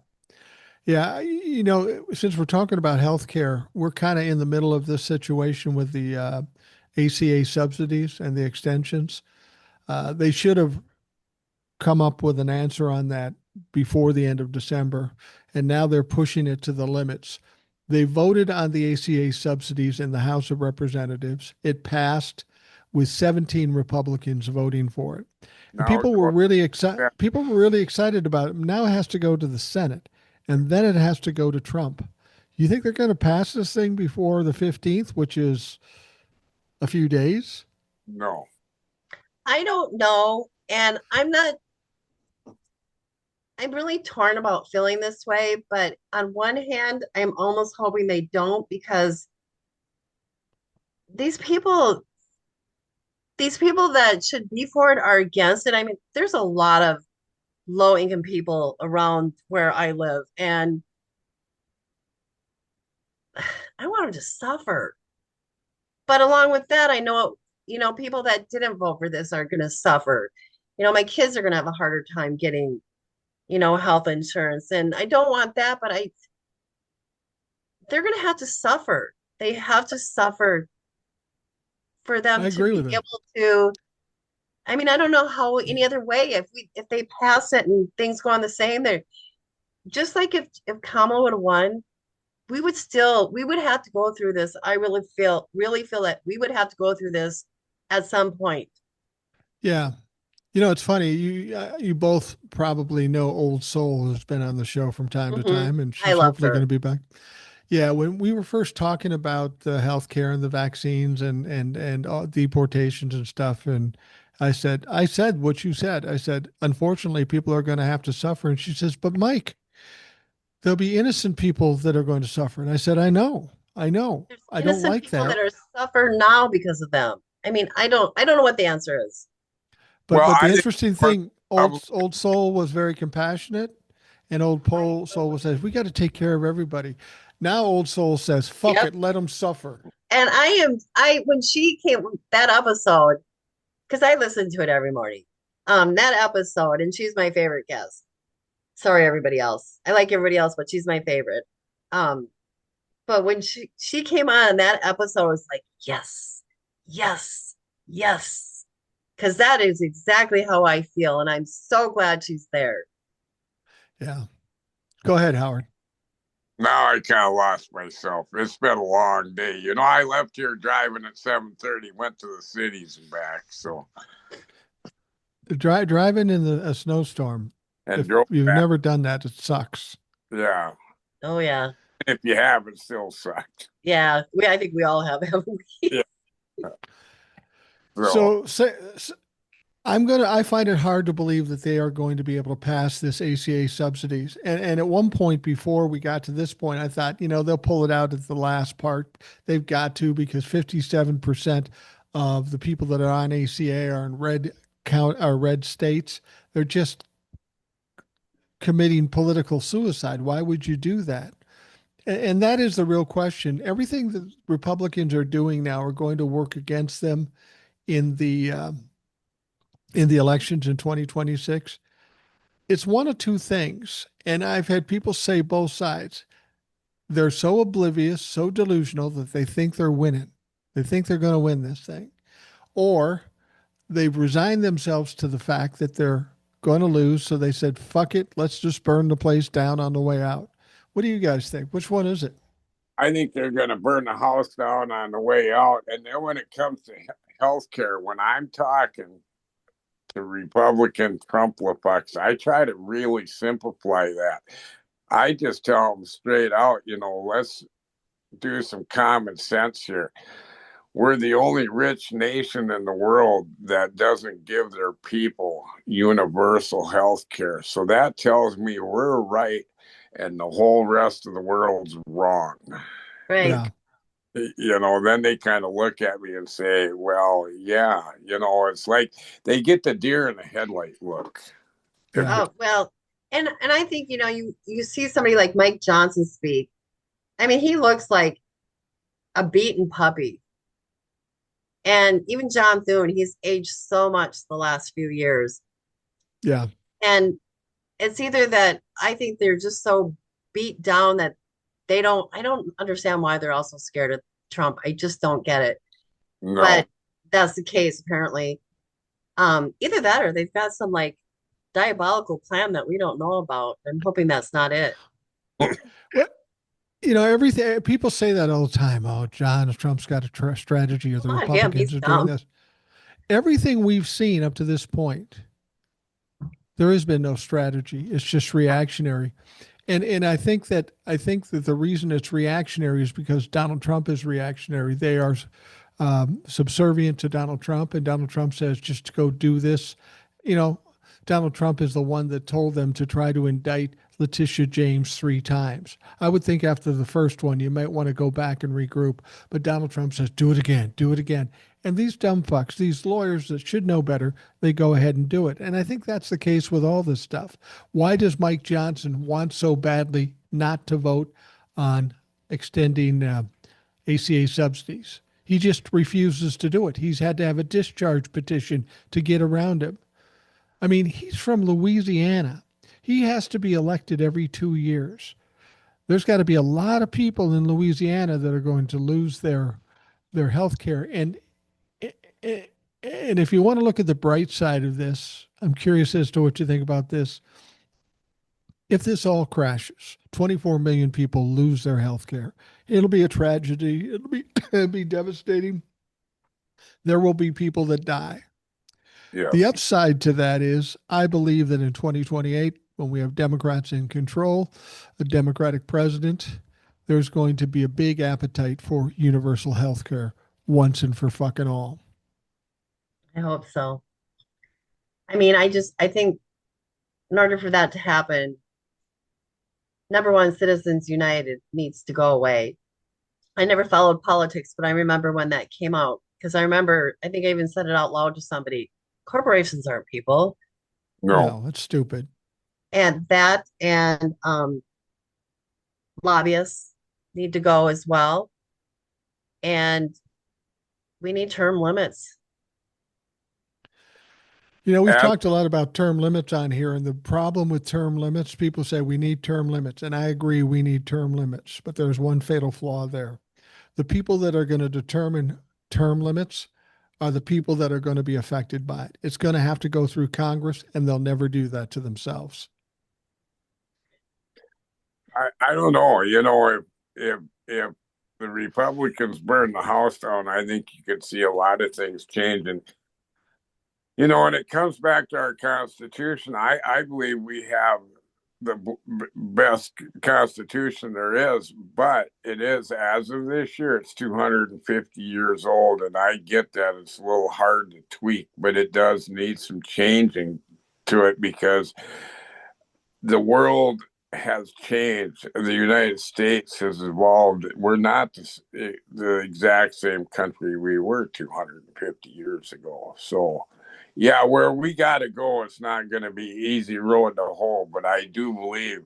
Yeah, since we're talking about healthcare, we're kind of in the middle of this situation with the ACA subsidies and the extensions. They should have come up with an answer on that before the end of December, and now they're pushing it to the limits. They voted on the ACA subsidies in the House of Representatives. It passed with 17 Republicans voting for it. And now it's going people were really excited about it. Now it has to go to the Senate, and then it has to go to Trump. You think they're going to pass this thing before the 15th, which is a few days? no. I don't know. And I'm really torn about feeling this way. But on one hand, I'm almost hoping they don't because these people, these people that should be for it are against it. I mean, there's a lot of low income people around where I live, and I want them to suffer. But along with that, I know, people that didn't vote for this are going to suffer. My kids are going to have a harder time getting, health insurance. And I don't want that, but they're going to have to suffer. They have to suffer for them I to agree be with her. able to. I mean, I don't know how any other way if they pass it and things go on the same, they're just like if Kamala would have won, we would have to go through this. I really feel that we would have to go through this at some point. Yeah. It's funny. You both probably know Old Soul, who's been on the show from time to Hmm. time, and I she's love hopefully going her. to be back. Yeah, when we were first talking about the healthcare and the vaccines and all deportations and stuff, and I said what you said. I said, unfortunately, people are going to have to suffer. And she says, but Mike, there'll be innocent people that are going to suffer. And I said, I know, There's I don't innocent like people that. that are suffer now because of them. I mean, I don't know what the answer is. But Well, but the I think interesting more thing, Republicans, old soul was very compassionate, and old Pole soul says we got to take care of everybody. Now old soul says, "Fuck Yep. it, let them suffer." And I when she came that episode, because I listen to it every morning. That episode, and she's my favorite guest. Sorry, everybody else. I like everybody else, but she's my favorite. Um, but when she came on that episode, I was like, yes, yes, yes, because that is exactly how I feel, and I'm so glad she's there. Yeah, go ahead, Howard. now I kind of lost myself. It's been a long day. I left here driving at 7:30, went to the cities and back. So Driving in a snowstorm. and If drove you've back. never done that, it sucks. Yeah, Oh yeah, if you have, it still sucked. yeah. I think we all have, haven't we? Yeah. So So say, I find it hard to believe that they are going to be able to pass this ACA subsidies. And at one point before we got to this point, I thought, they'll pull it out at the last part. They've got to because 57% of the people that are on ACA are in red states. They're just committing political suicide. Why would you do that? And that is the real question. Everything that Republicans are doing now are going to work against them in the elections in 2026. It's one of two things. And I've had people say both sides. They're so oblivious, so delusional that they think they're winning. They think they're going to win this thing. Or they've resigned themselves to the fact that they're going to lose. So they said, fuck it, let's just burn the place down on the way out. What do you guys think? Which one is it? I think they're going to burn the house down on the way out. And then when it comes to health care, when I'm talking to Republican Trump-lefucks, I try to really simplify that. I just tell them straight out, let's do some common sense here. We're the only rich nation in the world that doesn't give their people universal health care. So that tells me we're right and the whole rest of the world's wrong. Right. Yeah. Then they kind of look at me and say, well, yeah, it's like they get the deer in the headlight look. If Yeah. it, Oh well, and I think you see somebody like Mike Johnson speak. I mean, he looks like a beaten puppy. And even John Thune, he's aged so much the last few years. Yeah. And it's either that I think they're just so beat down that I don't understand why they're also scared of Trump. I just don't get it. no, But that's the case apparently. Either that or they've got some like diabolical plan that we don't know about. I'm hoping that's not it. Well, everything people say that all the time. Oh, John Trump's got a strategy, or Well, the not him, Republicans he's are doing dumb. this. Everything we've seen up to this point, there has been no strategy. It's just reactionary. And I think that the reason it's reactionary is because Donald Trump is reactionary. They are subservient to Donald Trump, and Donald Trump says just go do this. You know, Donald Trump is the one that told them to try to indict Letitia James 3 times. I would think after the first one, you might want to go back and regroup. But Donald Trump says, do it again, do it again. And these dumb fucks, these lawyers that should know better, they go ahead and do it. And I think that's the case with all this stuff. Why does Mike Johnson want so badly not to vote on extending ACA subsidies? He just refuses to do it. He's had to have a discharge petition to get around him. I mean, he's from Louisiana. He has to be elected every 2 years. There's got to be a lot of people in Louisiana that are going to lose their health care. And if you want to look at the bright side of this, I'm curious as to what you think about this. If this all crashes, 24 million people lose their health care. It'll be a tragedy. It'll be devastating. There will be people that die. Yes. The upside to that is I believe that in 2028, when we have Democrats in control, a Democratic president, there's going to be a big appetite for universal health care once and for fucking all. I hope so. I mean, I think in order for that to happen, number one, Citizens United needs to go away. I never followed politics, but I remember when that came out because I think I even said it out loud to somebody. Corporations aren't people. No. No, it's stupid. And that and lobbyists need to go as well. And we need term limits. You know, we've And talked a lot about term limits on here, and the problem with term limits, people say we need term limits, and I agree we need term limits, but there's one fatal flaw there. The people that are going to determine term limits are the people that are going to be affected by it. It's going to have to go through Congress, and they'll never do that to themselves. I don't know. If the Republicans burn the House down, I think you could see a lot of things changing. When it comes back to our Constitution, I believe we have the best Constitution there is, but it is, as of this year, it's 250 years old, and I get that it's a little hard to tweak, but it does need some changing to it because the world has changed. The United States has evolved. We're not the exact same country we were 250 years ago. So, yeah, where we got to go, it's not going to be easy road to hoe. But I do believe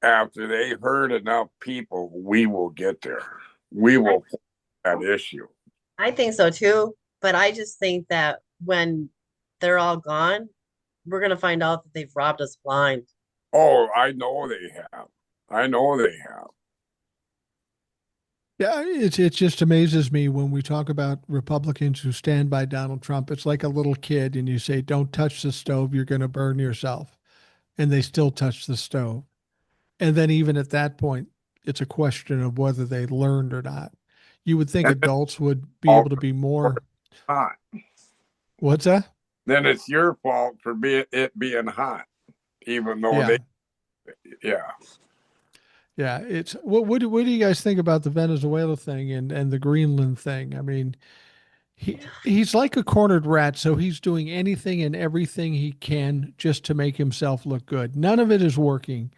after they've heard enough people, we will get there. We will fix that issue. I think so too. But I just think that when they're all gone, we're going to find out that they've robbed us blind. Oh, I know they have. I know they have. Yeah, it just amazes me when we talk about Republicans who stand by Donald Trump. It's like a little kid, and you say, "Don't touch the stove; you're going to burn yourself," and they still touch the stove. And then even at that point, it's a question of whether they learned or not. You would think And it's adults would be all able to be more. hot. What's that? Then it's your fault for it being hot, even though Yeah. yeah. Yeah, it's what do you guys think about the Venezuela thing and the Greenland thing? I mean, he's like a cornered rat, so he's doing anything and everything he can just to make himself look good. None of it is working.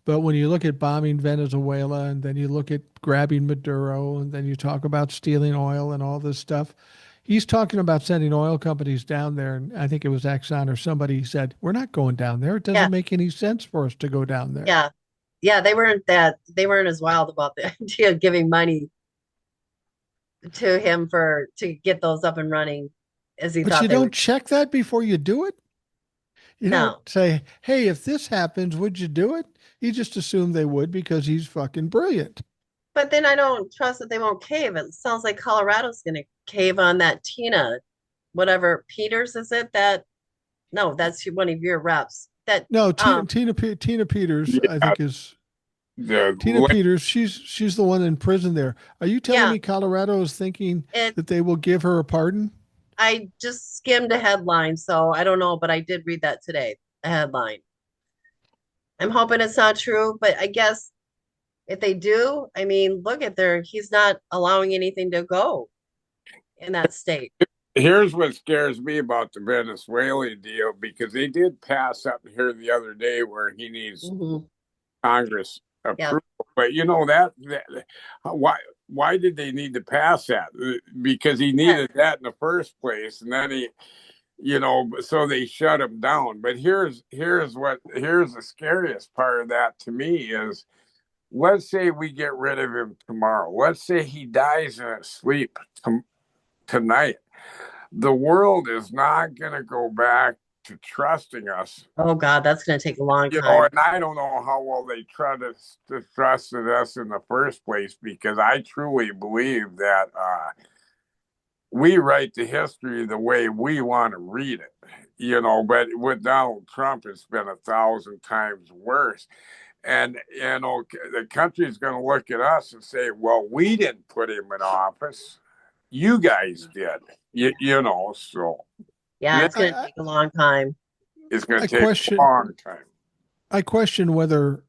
But when you look at bombing Venezuela and then you look at grabbing Maduro and then you talk about stealing oil and all this stuff, he's talking about sending oil companies down there. And I think it was Exxon or somebody said, we're not going down there. It Yeah, doesn't make any sense for us to go down there. yeah, yeah. They weren't as wild about the idea of giving money to him to get those up and running as he But thought you they don't would. check that before you do it. You don't No, say, hey, if this happens, would you do it? You just assume they would because he's fucking brilliant. but then I don't trust that they won't cave. It sounds like Colorado's going to cave on that Tina, whatever Peters is it that? No, that's one of your reps. That No, um Tina Peters, I Yeah, think is Tina the Peters. She's the one in prison there. Are you telling yeah, me Colorado is thinking it that they will give her a pardon? I just skimmed a headline, so I don't know, but I did read that today, a headline. I'm hoping it's not true, but I guess if they do, I mean, look at he's not allowing anything to go in that state. Here's what scares me about the Venezuela deal because they did pass something here the other day where he needs Hmm. Congress Yeah. approval. But you know that why did they need to pass that? Because he Yeah. needed that in the first place, and then he so they shut him down. But here's the scariest part of that to me is let's say we get rid of him tomorrow. Let's say he dies in his sleep tonight. The world is not going to go back to trusting us. Oh God, that's going to take a long time. And I don't know how well they trusted us in the first place because I truly believe that we write the history the way we want to read it. But with Donald Trump, it's been 1,000 times worse. And the country's going to look at us and say, "Well, we didn't put him in office; you guys did." So Yeah, then it's going to take a long time. it's going I to take a question long time. I question whether,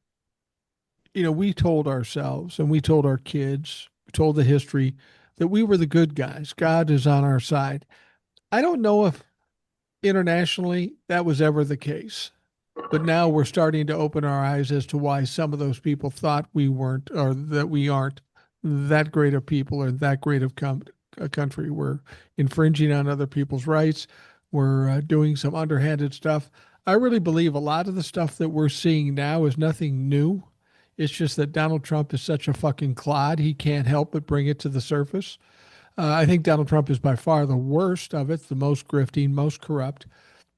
we told ourselves and we told our kids, we told the history that we were the good guys. God is on our side. I don't know if internationally that was ever the case. But now we're starting to open our eyes as to why some of those people thought we weren't, or that we aren't that great of people or that great of a country. We're infringing on other people's rights. We're doing some underhanded stuff. I really believe a lot of the stuff that we're seeing now is nothing new. It's just that Donald Trump is such a fucking clod. He can't help but bring it to the surface. I think Donald Trump is by far the worst of it, the most grifting, most corrupt.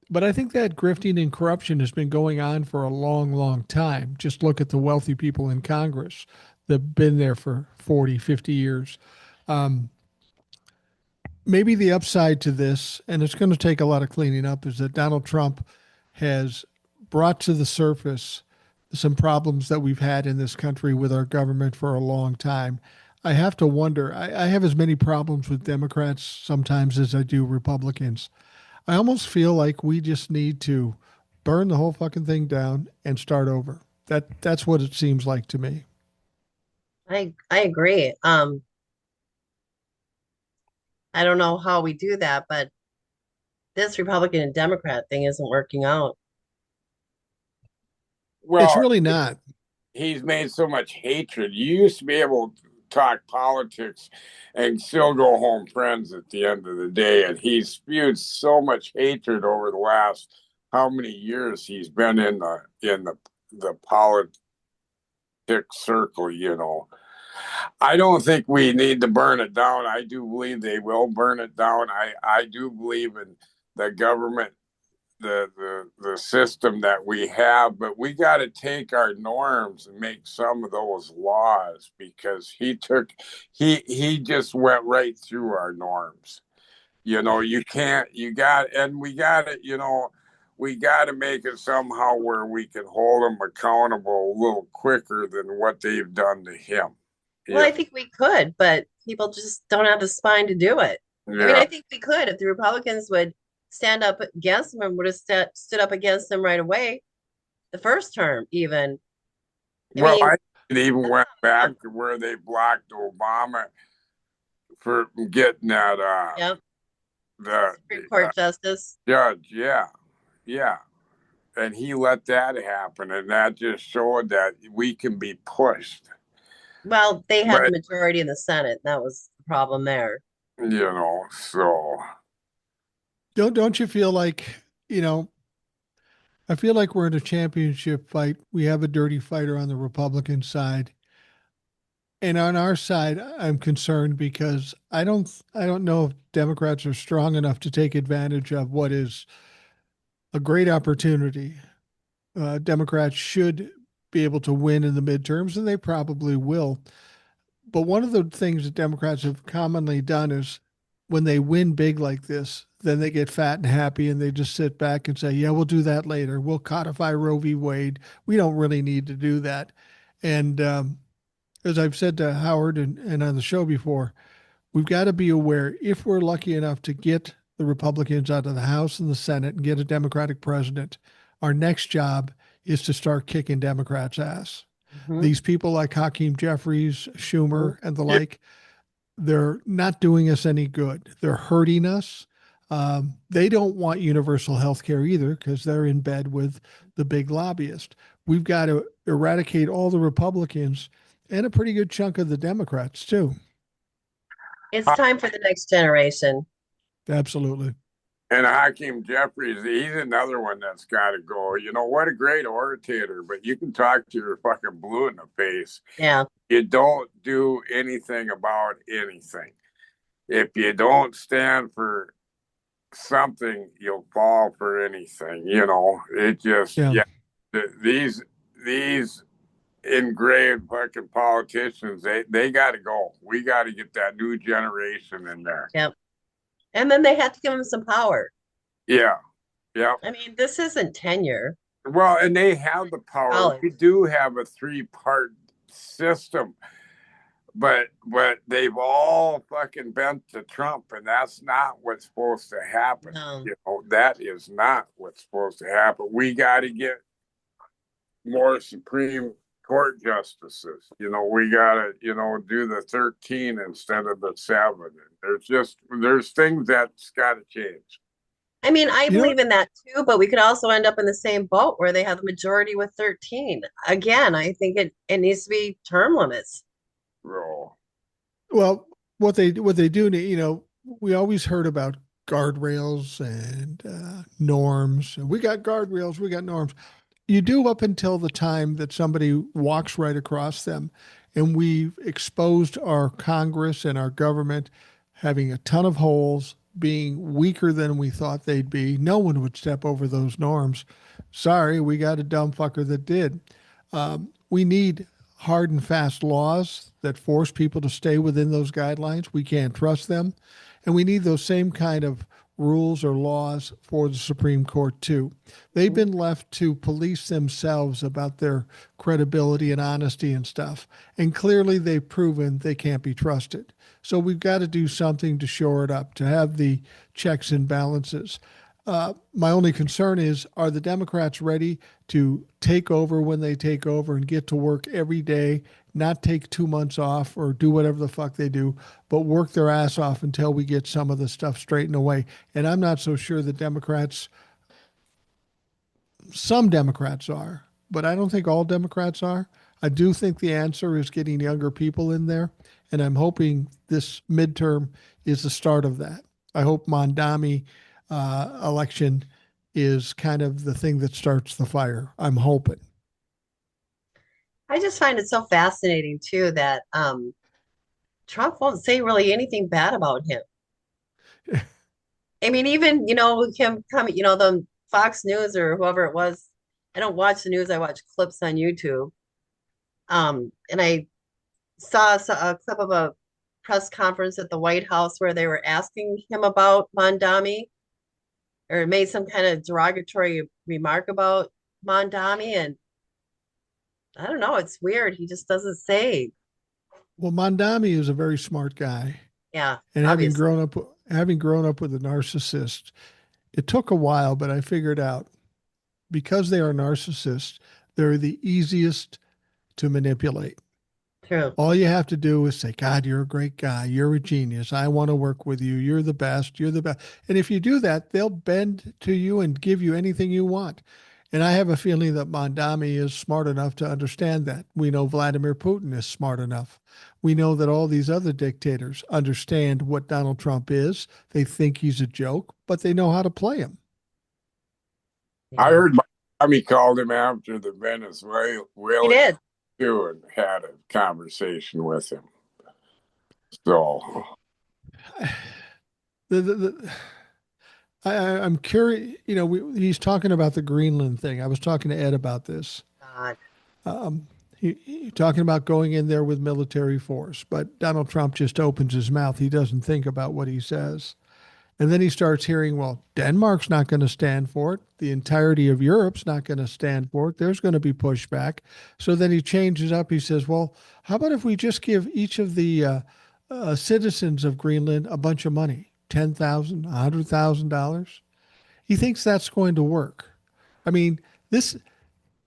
But I think that grifting and corruption has been going on for a long, long time. Just look at the wealthy people in Congress that have been there for 40, 50 years. Um, Maybe the upside to this, and it's going to take a lot of cleaning up, is that Donald Trump has brought to the surface some problems that we've had in this country with our government for a long time. I have to wonder, I have as many problems with Democrats sometimes as I do Republicans. I almost feel like we just need to burn the whole fucking thing down and start over. That's what it seems like to me. I agree. I don't know how we do that, but this Republican and Democrat thing isn't working out. It's Well, really not. he's made so much hatred. You used to be able to talk politics and still go home friends at the end of the day, and he's spewed so much hatred over the last how many years he's been in the politics circle. I don't think we need to burn it down. I do believe they will burn it down. I do believe in the government, the system that we have, but we got to take our norms and make some of those laws because he just went right through our norms. You can't you got and we got to make it somehow where we can hold them accountable a little quicker than what they've done to him. Well, Yeah. I think we could, but people just don't have the spine to do it. I mean, Yeah. I think we could if the Republicans would stand up against them and would have stood up against them right away, the first term, even. I Well, mean, I even that's went not back to where they blocked Obama for getting that yep, the Supreme Court justice. judge. Yeah, yeah, and he let that happen, and that just showed that we can be pushed. Well, they had the But majority in the Senate. That was the problem there. so Don't you feel like, you know, I feel like we're in a championship fight. We have a dirty fighter on the Republican side. And on our side, I'm concerned because I don't know if Democrats are strong enough to take advantage of what is a great opportunity. Democrats should be able to win in the midterms, and they probably will. But one of the things that Democrats have commonly done is when they win big like this, then they get fat and happy and they just sit back and say, yeah, we'll do that later. We'll codify Roe v. Wade. We don't really need to do that. And as I've said to Howard and on the show before, we've got to be aware if we're lucky enough to get the Republicans out of the House and the Senate and get a Democratic president, our next job is to start kicking Democrats' ass. Mhm, These people like Hakeem Jeffries, mhm. Schumer, and the yeah, like, they're not doing us any good. They're hurting us. They don't want universal health care either because they're in bed with the big lobbyist. We've got to eradicate all the Republicans and a pretty good chunk of the Democrats, too. It's time for the next generation. Absolutely. And Hakeem Jeffries, he's another one that's got to go. You know, what a great orator, but you can talk to your fucking blue in the face. Yeah. You don't do anything about anything. If you don't stand for something, you'll fall for anything. You know, it just, Yeah. yeah, these engraved fucking politicians, they got to go. We got to get that new generation in there. Yep. And then they had to give them some power. Yeah. Yeah. I mean, this isn't tenure. Well, and they have the power. College. We do have a three-part system, but they've all fucking bent to Trump, and that's not what's supposed to happen. No. You know, that is not what's supposed to happen. We got to get more Supreme Court justices. You know, we got to, you know, do the 13 instead of the 7. There's things that's got to change. I mean, I You know- believe in that too, but we could also end up in the same boat where they have the majority with 13. Again, I think it needs to be term limits. Roll. Well, what they do, we always heard about guardrails and norms. We got guardrails, we got norms. You do up until the time that somebody walks right across them. And we've exposed our Congress and our government having a ton of holes, being weaker than we thought they'd be. No one would step over those norms. Sorry, we got a dumb fucker that did. We need hard and fast laws that force people to stay within those guidelines. We can't trust them. And we need those same kind of rules or laws for the Supreme Court, too. They've been left to police themselves about their credibility and honesty and stuff. And clearly they've proven they can't be trusted. So we've got to do something to shore it up, to have the checks and balances. My only concern is, are the Democrats ready to take over when they take over and get to work every day, not take 2 months off or do whatever the fuck they do, but work their ass off until we get some of the stuff straightened away? And I'm not so sure the Democrats, some Democrats are, but I don't think all Democrats are. I do think the answer is getting younger people in there, and I'm hoping this midterm is the start of that. I hope Mondami election is kind of the thing that starts the fire. I'm hoping. I just find it so fascinating too that Trump won't say really anything bad about him. I mean, even, him coming, the Fox News or whoever it was. I don't watch the news, I watch clips on YouTube. And I saw a clip of a press conference at the White House where they were asking him about Mondami or made some kind of derogatory remark about Mondami. And I don't know, it's weird. He just doesn't say. Well, Mondami is a very smart guy, Yeah, and obviously. having grown up with a narcissist, it took a while, but I figured out because they are narcissists, they're the easiest to manipulate. True. All you have to do is say, God, you're a great guy. You're a genius. I want to work with you. You're the best. You're the best. And if you do that, they'll bend to you and give you anything you want. And I have a feeling that Mondami is smart enough to understand that. We know Vladimir Putin is smart enough. We know that all these other dictators understand what Donald Trump is. They think he's a joke, but they know how to play him. I Yeah. heard Miami called him after the He Venezuelan did. too and had a conversation with him. So The I'm curious. He's talking about the Greenland thing. I was talking to Ed about this. God. He talking about going in there with military force, but Donald Trump just opens his mouth. He doesn't think about what he says. And then he starts hearing, well, Denmark's not going to stand for it. The entirety of Europe's not going to stand for it. There's going to be pushback. So then he changes up. He says, well, how about if we just give each of the citizens of Greenland a bunch of money, $10,000, $100,000? He thinks that's going to work. I mean, this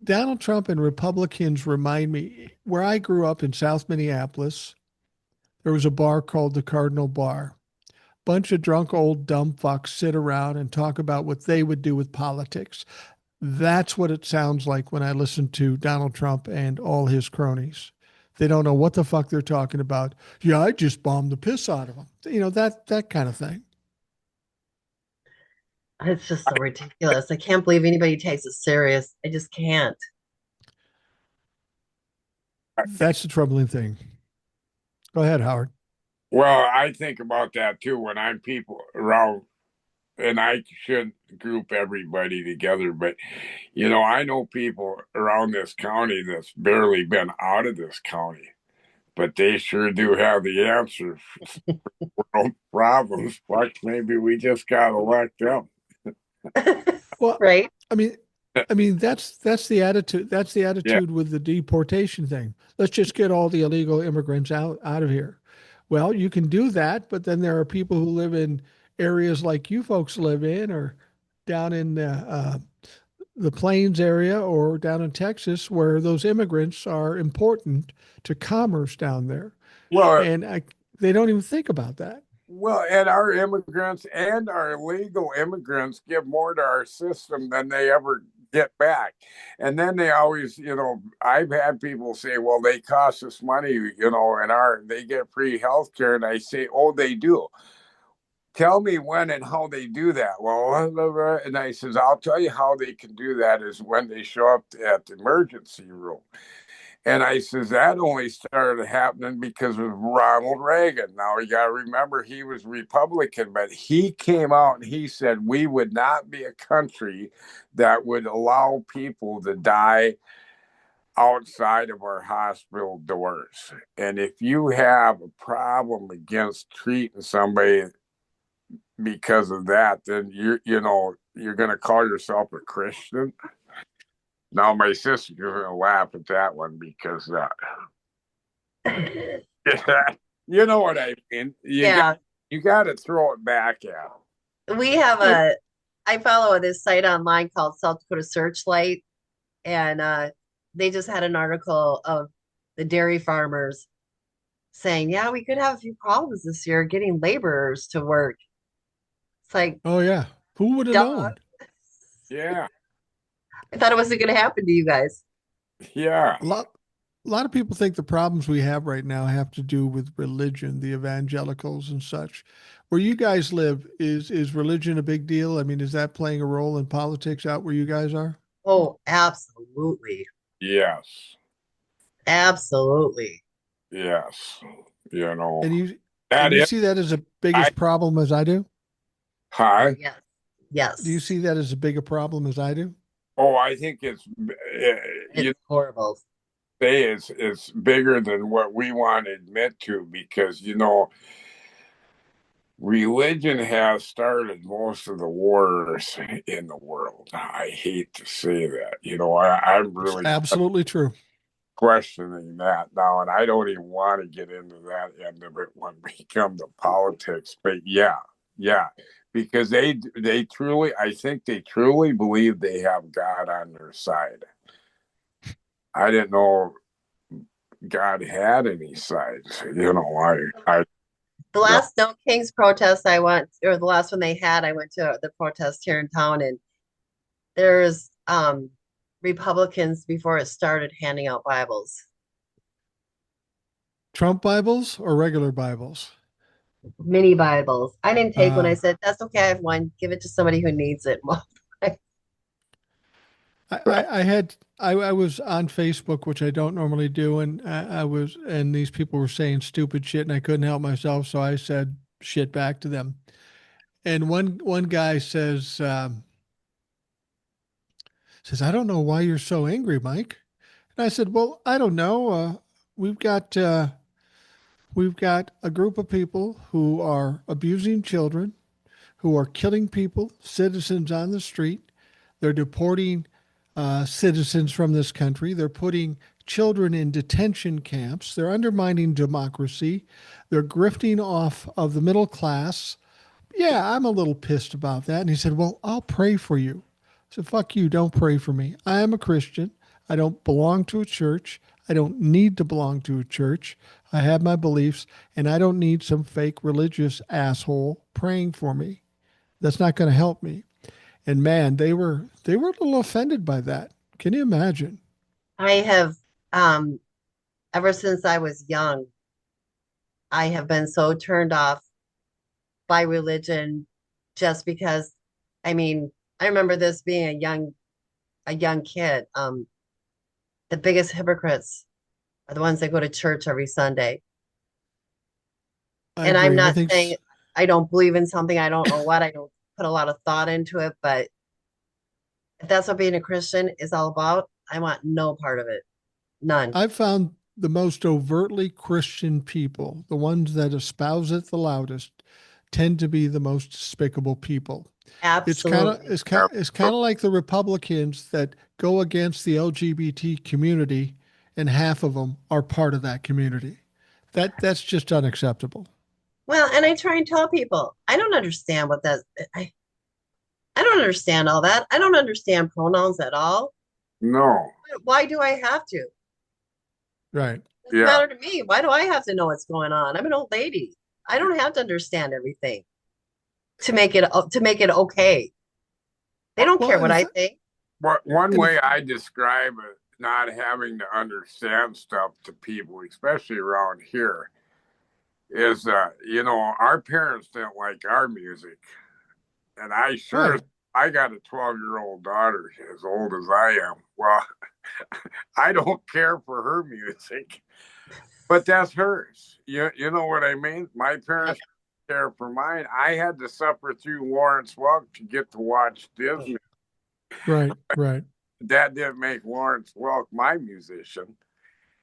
Donald Trump and Republicans remind me where I grew up in South Minneapolis, there was a bar called the Cardinal Bar. bunch of drunk old dumb fucks sit around and talk about what they would do with politics. That's what it sounds like when I listen to Donald Trump and all his cronies. They don't know what the fuck they're talking about. Yeah, I just bombed the piss out of them. That kind of thing. It's just so ridiculous. I can't believe anybody takes it serious. I just can't. That's the troubling thing. Go ahead, Howard. Well, I think about that too when I'm people around, and I shouldn't group everybody together, but I know people around this county that's barely been out of this county, but they sure do have the answer for world problems. Like maybe we just gotta elect them. Well, Right? I mean, that's the attitude. That's the Yeah. attitude with the deportation thing. Let's just get all the illegal immigrants out of here. Well, you can do that, but then there are people who live in areas like you folks live in, or down in the Plains area, or down in Texas, where those immigrants are important to commerce down there, Well, and they don't even think about that. and our immigrants and our illegal immigrants give more to our system than they ever get back. And then they always, I've had people say, well, they cost us money, and they get free health care. And I say, oh, they do. Tell me when and how they do that. Well, and I says, I'll tell you how they can do that is when they show up at the emergency room. And I says, that only started happening because of Ronald Reagan. Now, you got to remember, he was Republican, but he came out and he said, we would not be a country that would allow people to die outside of our hospital doors. And if you have a problem against treating somebody because of that, then you're going to call yourself a Christian. Now my sister's gonna laugh at that one because you know what I mean. Yeah. You got to throw it back at We have Well, I follow this site online called South Dakota Searchlight, and they just had an article of the dairy farmers saying, yeah, we could have a few problems this year getting laborers to work. It's like, oh yeah, who would have duh. known? Yeah, I thought it wasn't going to happen to you guys. yeah. A lot of people think the problems we have right now have to do with religion, the evangelicals and such. Where you guys live, is religion a big deal? I mean, is that playing a role in politics out where you guys are? Oh, absolutely. Yes, Absolutely. yes. And you and That you is. see that as a I biggest problem as I do? Hi. Yes. Do you Yes. see that as big a problem as I do? Oh, I think it's It's horrible. say it's bigger than what we want to admit to because religion has started most of the wars in the world. I hate to say that. I'm It's really absolutely true. questioning that now, and I don't even want to get into that end of it when we come to politics. But yeah, because they truly, I think they truly believe they have God on their side. I didn't know God had any sides. I The no, last No Kings protest I went, or the last one they had, I went to the protest here in town, and there's Republicans before it started handing out Bibles, Trump Bibles or regular Bibles? mini Bibles. I didn't take one. I Uh, said, that's okay. I have one. Give it to somebody who needs it. I was on Facebook, which I don't normally do, and and these people were saying stupid shit, and I couldn't help myself, so I said shit back to them. And one guy says, I don't know why you're so angry, Mike. And I said, well, I don't know. We've got uh, we've got a group of people who are abusing children, who are killing people, citizens on the street. They're deporting citizens from this country. They're putting children in detention camps. They're undermining democracy. They're grifting off of the middle class. Yeah, I'm a little pissed about that. And he said, well, I'll pray for you. I said, fuck you. Don't pray for me. I am a Christian. I don't belong to a church. I don't need to belong to a church. I have my beliefs, and I don't need some fake religious asshole praying for me. That's not going to help me. And man, they were a little offended by that. Can you imagine? I have, um, ever since I was young, I have been so turned off by religion just because, I mean, I remember this being a young kid. The biggest hypocrites are the ones that go to church every Sunday. I And I'm agree. I not think saying I don't believe in something, I don't know what, I don't put a lot of thought into it, but if that's what being a Christian is all about, I want no part of it. None. I've found the most overtly Christian people, the ones that espouse it the loudest, tend to be the most despicable people. It's kind of Absolutely. it's kind it's kind of like the Republicans that go against the LGBT community, and half of them are part of that community. That's just unacceptable. Well, and I try and tell people, I don't understand what that I, I don't understand all that. I don't understand pronouns at all. No. Why do I have to? It Right. doesn't Yeah. matter to me. Why do I have to know what's going on? I'm an old lady. I don't have to understand everything to make it okay. They don't Well, care and what the I th- think. What one and the way th- I describe it, not having to understand stuff to people, especially around here, is our parents didn't like our music. And right. I got a 12-year-old daughter as old as I am. Well, I don't care for her music, but that's hers. You know what I mean? My Yep. parents didn't care for mine. I had to suffer through Lawrence Welk to get to watch Disney. Right. Right. That didn't make Lawrence Welk my musician.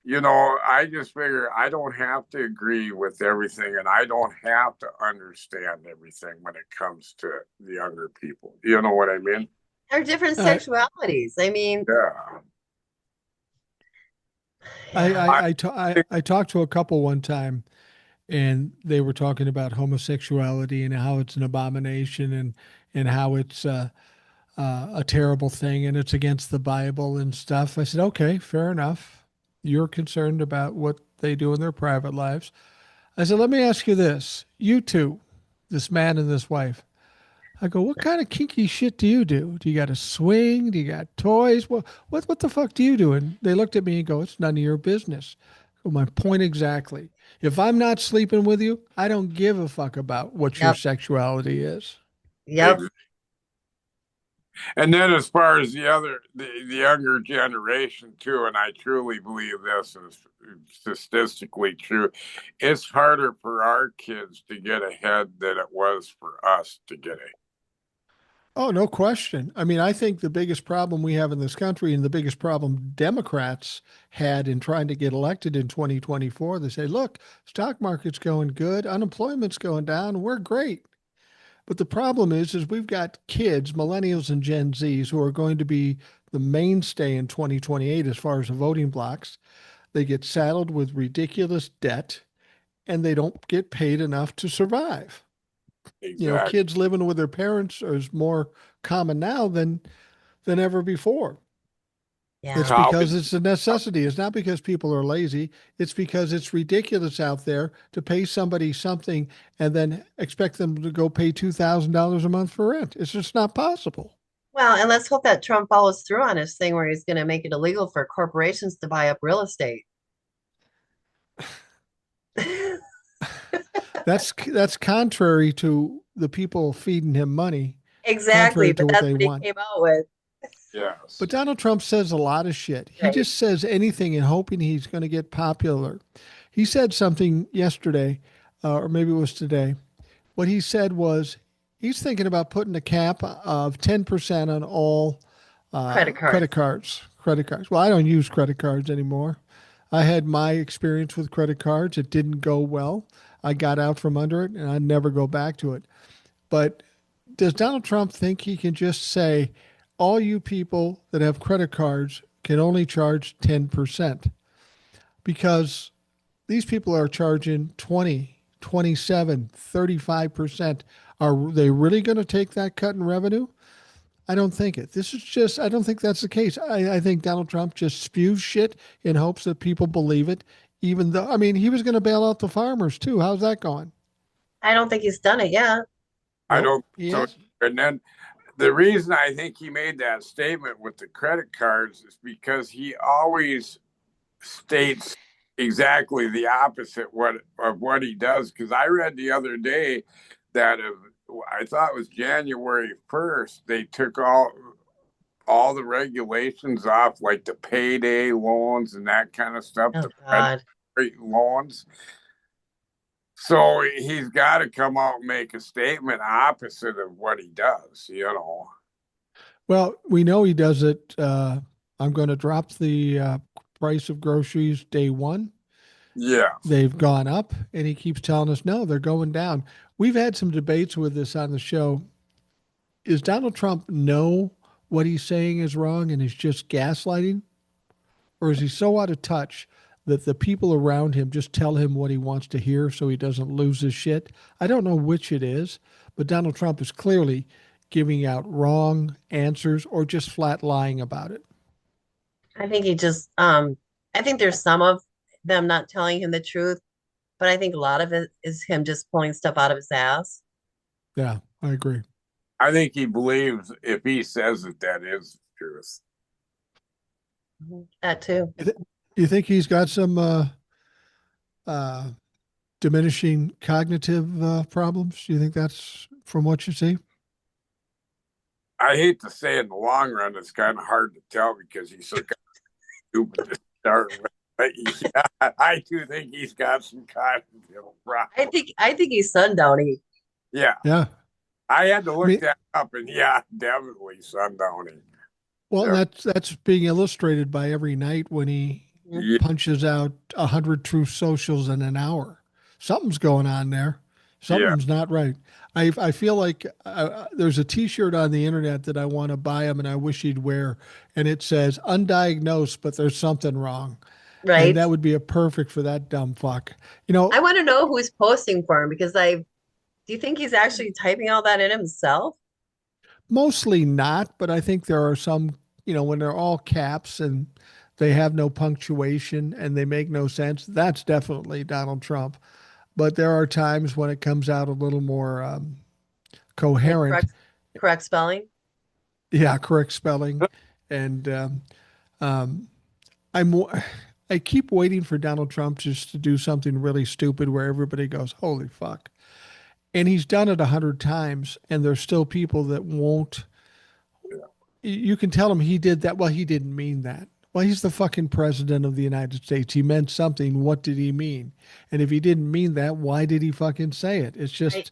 I just figure I don't have to agree with everything and I don't have to understand everything when it comes to the younger people. You know what I mean? They're different I sexualities. I mean, Yeah. I yeah. I I I, ta- I talked to a couple one time, and they were talking about homosexuality and how it's an abomination, and how it's a terrible thing and it's against the Bible and stuff. I said, okay, fair enough. You're concerned about what they do in their private lives. I said, let me ask you this. You two, this man and this wife, I go, what kind of kinky shit do you do? Do you got a swing? Do you got toys? What the fuck do you do? And they looked at me and go, it's none of your business. Well, my point exactly. If I'm not sleeping with you, I don't give a fuck about what your Yep. sexuality is. Yep. And then as far as the younger generation too, and I truly believe this is statistically true, it's harder for our kids to get ahead than it was for us to get ahead. Oh, no question. I mean, I think the biggest problem we have in this country and the biggest problem Democrats had in trying to get elected in 2024, they say, look, stock market's going good, unemployment's going down, we're great. But the problem is we've got kids, millennials and Gen Zs, who are going to be the mainstay in 2028 as far as the voting blocks. They get saddled with ridiculous debt and they don't get paid enough to survive. Exactly. Kids living with their parents is more common now than ever before. It's Yeah. because College. it's a necessity. It's not because people are lazy. It's because it's ridiculous out there to pay somebody something and then expect them to go pay $2,000 a month for rent. It's just not possible. Well, and let's hope that Trump follows through on his thing where he's going to make it illegal for corporations to buy up real estate. That's contrary to the people feeding him money, Exactly, contrary but to what that's they what he want. came out with. Yes. But Donald Trump says a lot of shit. He Right. just says anything and hoping he's going to get popular. He said something yesterday, or maybe it was today. What he said was he's thinking about putting a cap of 10% on all Credit credit cards. cards. Credit cards. Well, I don't use credit cards anymore. I had my experience with credit cards. It didn't go well. I got out from under it and I'd never go back to it. But does Donald Trump think he can just say, all you people that have credit cards can only charge 10%? Because these people are charging 20, 27, 35%. Are they really going to take that cut in revenue? I don't think it. I don't think that's the case. I think Donald Trump just spews shit in hopes that people believe it, even though, I mean, he was going to bail out the farmers too. How's that going? I don't think he's done it yet. I Nope, don't he so. has. And then the reason I think he made that statement with the credit cards is because he always states exactly the opposite of what he does. Because I read the other day that I thought it was January 1st, they took all the regulations off, like the payday loans and that kind of stuff, Oh the God. predatory loans. So he's got to come out and make a statement opposite of what he does, you know. Well, we know he does it. I'm going to drop the price of groceries day one. Yeah. They've gone up, and he keeps telling us, no, they're going down. We've had some debates with this on the show. Is Donald Trump know what he's saying is wrong and is just gaslighting? Or is he so out of touch that the people around him just tell him what he wants to hear so he doesn't lose his shit? I don't know which it is, but Donald Trump is clearly giving out wrong answers or just flat lying about it. I think he just I think there's some of them not telling him the truth, but I think a lot of it is him just pulling stuff out of his ass. Yeah, I agree. I think he believes if he says it, that is the truth. That too. You think he's got some uh, diminishing cognitive problems? Do you think that's from what you see? I hate to say in the long run, it's kind of hard to tell because he's so stupid to start with. But yeah, I do think he's got some cognitive problems. I think he's sundowning. Yeah, Yeah. I had to I look mean, that up, and yeah, definitely sundowning. well, and Yeah, that's being illustrated by every night when he Mhm. yeah, punches out 100 truth socials in an hour. Something's going on there. yeah. Something's not right. I feel like there's a T-shirt on the internet that I want to buy him, and I wish he'd wear, and it says "undiagnosed, but there's something wrong," and Right? that would be a perfect for that dumb fuck. You know, I want to know who's posting for him because I do you think he's actually typing all that in himself? mostly not, but I think there are some. You know, when they're all caps and they have no punctuation and they make no sense, that's definitely Donald Trump. But there are times when it comes out a little more Like coherent. correct spelling? Yeah, correct spelling. And um, I'm I keep waiting for Donald Trump just to do something really stupid where everybody goes, "Holy fuck!" And he's done it 100 times, and there's still people that won't. You can tell him he did that. Well, he didn't mean that. Well, he's the fucking president of the United States. He meant something. What did he mean? And if he didn't mean that, why did he fucking say it? It's I, just,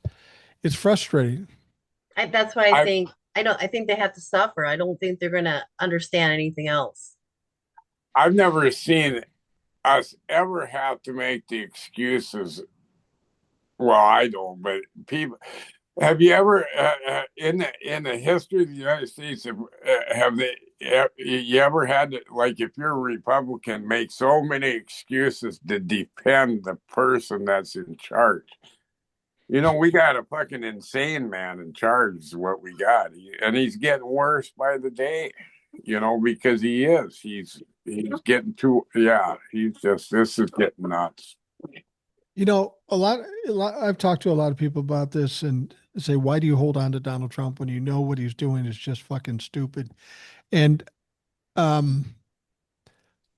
it's frustrating. that's why I I've think I think they have to suffer. I don't think they're gonna understand anything else. I've never seen us ever have to make the excuses. Well, I don't, but people. Have you ever, in the history of the United States, have you ever had to, like, if you're a Republican, make so many excuses to defend the person that's in charge? You know, we got a fucking insane man in charge, is what we got, and he's getting worse by the day. You know, because he is. He's getting too. Yeah, he's just. This is getting nuts. You know, I've talked to a lot of people about this and say, why do you hold on to Donald Trump when you know what he's doing is just fucking stupid? And um,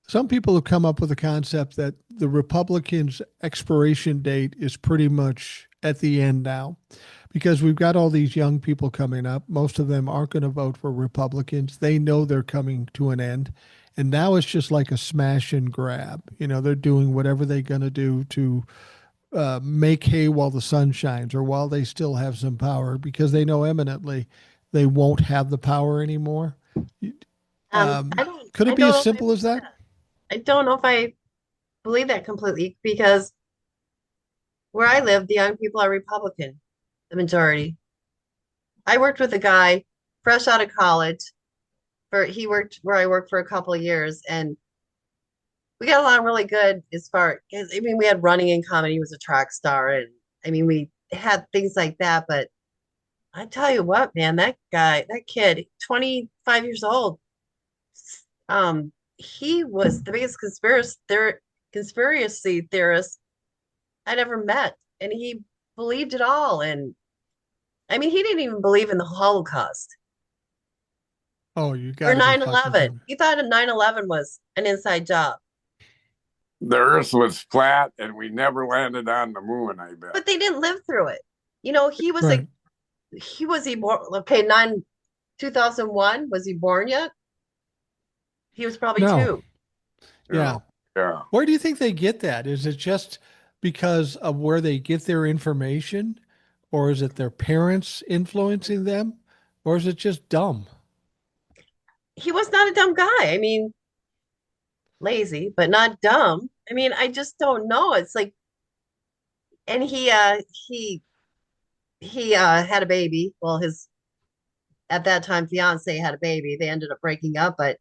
some people have come up with a concept that the Republicans' expiration date is pretty much at the end now because we've got all these young people coming up. Most of them aren't going to vote for Republicans. They know they're coming to an end. And now it's just like a smash and grab. You know, they're doing whatever they're going to do to make hay while the sun shines or while they still have some power because they know eminently they won't have the power anymore. I Um, don't could I it be don't as know if I simple as believe that? that. I don't know if I believe that completely because where I live, the young people are Republican, the majority. I worked with a guy fresh out of college for he worked where I worked for a couple of years and we got along really good as far as I mean we had running in common. He was a track star and I mean we had things like that, but I tell you what, man, that kid, 25 years old, he was the biggest conspiracy theorist I'd ever met, and he believed it all. And I mean, he didn't even believe in the Holocaust Oh, you or got to be fucking 9/11. kidding me. He thought 9/11 was an inside job. The Earth was flat, and we never landed on the moon. I bet. But they didn't live through it. You know, Right. he born okay, 2001. Was he born yet? He was probably No. two. Yeah. Oh, yeah. Where do you think they get that? Is it just because of where they get their information, or is it their parents influencing them, or is it just dumb? He was not a dumb guy. I mean, lazy, but not dumb. I mean, I just don't know. It's like, and he had a baby. Well, his at that time fiance had a baby. They ended up breaking up, but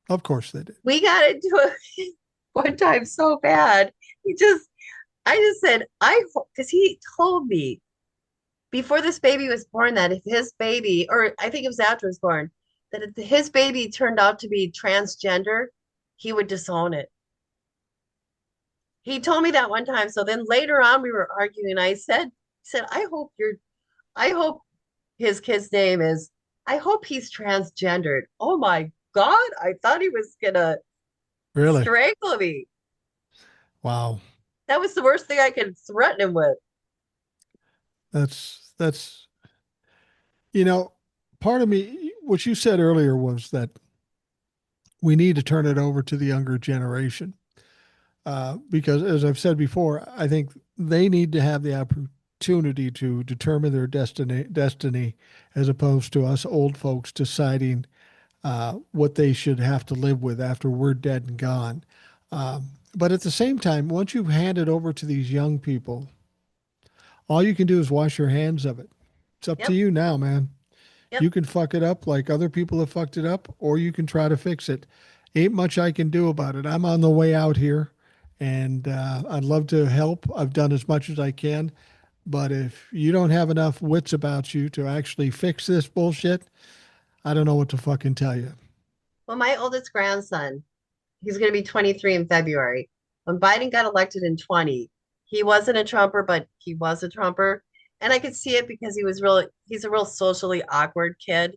Of course they did. we got into it one time so bad. He just, I just said, because he told me before this baby was born that if his baby, or I think it was after it was born, that if his baby turned out to be transgender, he would disown it. He told me that one time. So then later on, we were arguing. I said, I hope his kid's name is, I hope he's transgendered. Oh my God. I thought he was gonna Really? strangle me. Wow. That was the worst thing I could threaten him with. That's you know, part of me, what you said earlier was that we need to turn it over to the younger generation. Because as I've said before, I think they need to have the opportunity to determine their destiny as opposed to us old folks deciding what they should have to live with after we're dead and gone. But at the same time, once you hand it over to these young people, all you can do is wash your hands of it. It's up to Yep. you now, man. Yep. You can fuck it up like other people have fucked it up, or you can try to fix it. Ain't much I can do about it. I'm on the way out here, and I'd love to help. I've done as much as I can. But if you don't have enough wits about you to actually fix this bullshit, I don't know what to fucking tell you. Well, my oldest grandson, he's going to be 23 in February. When Biden got elected in 20, he wasn't a Trumper, but he was a Trumper. And I could see it because he's a real socially awkward kid.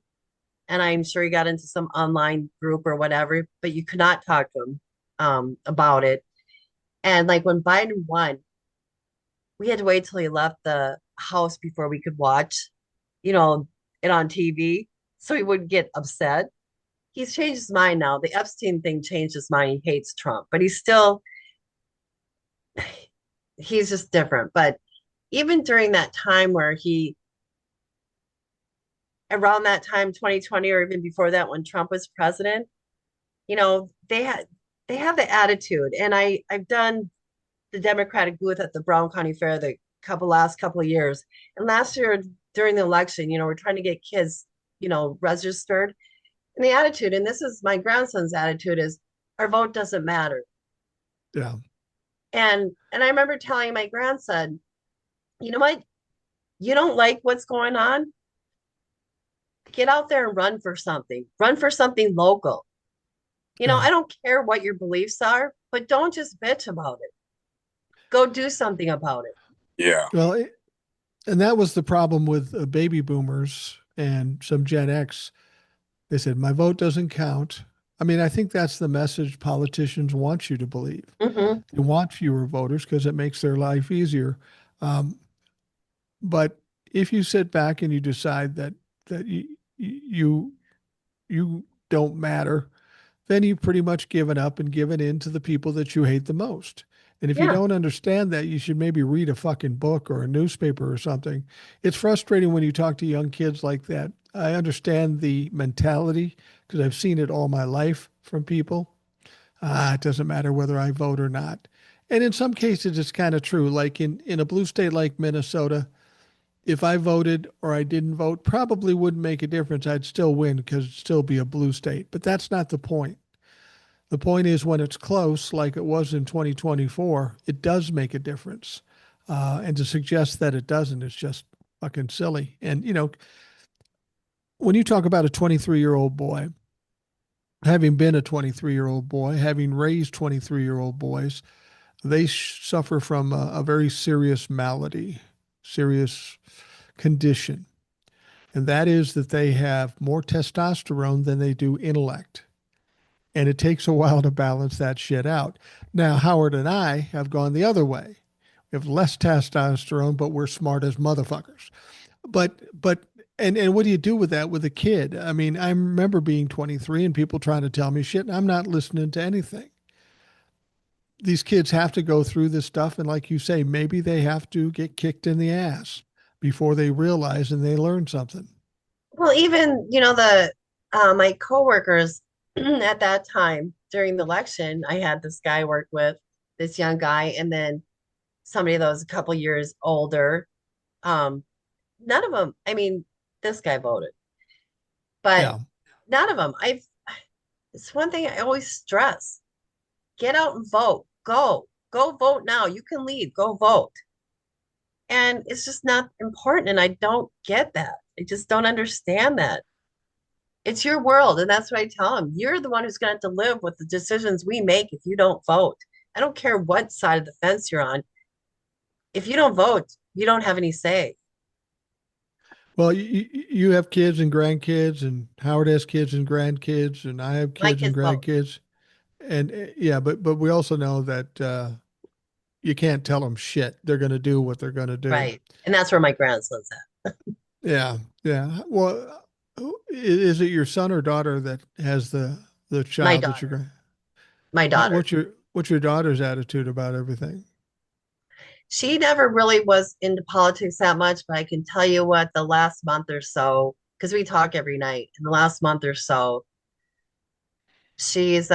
And I'm sure he got into some online group or whatever, but you could not talk to him about it. And like when Biden won, we had to wait till he left the house before we could watch, you know, it on TV so he wouldn't get upset. He's changed his mind now. The Epstein thing changed his mind. He hates Trump, but he's just different. But even during that time where around that time, 2020, or even before that, when Trump was president, you know, they have the attitude. And I've done the Democratic booth at the Brown County Fair the last couple of years. And last year during the election, you know, we're trying to get kids, you know, registered. And the attitude, and this is my grandson's attitude, is our vote doesn't matter. Yeah. And I remember telling my grandson, you know what? You don't like what's going on? Get out there and run for something. Run for something local. You know, Yeah. I don't care what your beliefs are, but don't just bitch about it. Go do something about it. Yeah. Well, and that was the problem with baby boomers and some Gen X. They said, my vote doesn't count. I mean, I think that's the message politicians want you to believe. Hmm. They want fewer voters because it makes their life easier. Um, but if you sit back and you decide that you you don't matter, then you've pretty much given up and given in to the people that you hate the most. And if you Yeah. don't understand that, you should maybe read a fucking book or a newspaper or something. It's frustrating when you talk to young kids like that. I understand the mentality because I've seen it all my life from people. It doesn't matter whether I vote or not. And in some cases, it's kind of true. Like in a blue state like Minnesota, if I voted or I didn't vote, probably wouldn't make a difference. I'd still win because it'd still be a blue state. But that's not the point. The point is when it's close, like it was in 2024, it does make a difference. And to suggest that it doesn't is just fucking silly. And, you know, when you talk about a 23-year-old boy, having been a 23-year-old boy, having raised 23-year-old boys, they suffer from a very serious malady, serious condition. and that is that they have more testosterone than they do intellect. And it takes a while to balance that shit out. Now, Howard and I have gone the other way. We have less testosterone, but we're smart as motherfuckers. But and what do you do with that with a kid? I mean, I remember being 23 and people trying to tell me shit, and I'm not listening to anything. These kids have to go through this stuff, and like you say, maybe they have to get kicked in the ass before they realize and they learn something. Well, even, the my coworkers at that time during the election, I had this guy I worked with, this young guy, and then somebody that was a couple years older. Um, None of them, I mean, this guy voted, but Yeah. none of them. It's one thing I always stress. Get out and vote. Go vote now. You can leave. Go vote. And it's just not important. And I don't get that. I just don't understand that. It's your world. And that's what I tell them. You're the one who's going to have to live with the decisions we make if you don't vote. I don't care what side of the fence you're on. If you don't vote, you don't have any say. Well, you have kids and grandkids, and Howard has kids and grandkids, and I have My kids and kids vote. grandkids. And yeah, but we also know that you can't tell them shit. They're going to do what they're going to do. Right. And that's where my grandson's at. Yeah, yeah. Well, is it your son or daughter that has the My child that you're daughter. going? My daughter. What's your daughter's attitude about everything? She never really was into politics that much, but I can tell you what, the last month or so, because we talk every night, in the last month or so, she's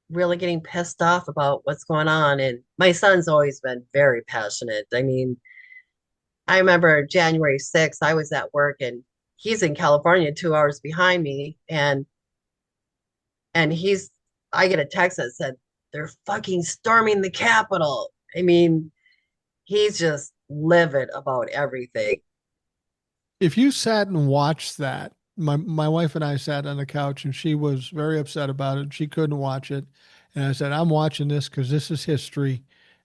really getting pissed off about what's going on. And my son's always been very passionate. I mean, I remember January 6th, I was at work and he's in California 2 hours behind me. And I get a text that said, they're fucking storming the Capitol. I mean, he's just livid about everything. If you sat and watched that, my wife and I sat on the couch and she was very upset about it. She couldn't watch it. And I said, I'm watching this because this is history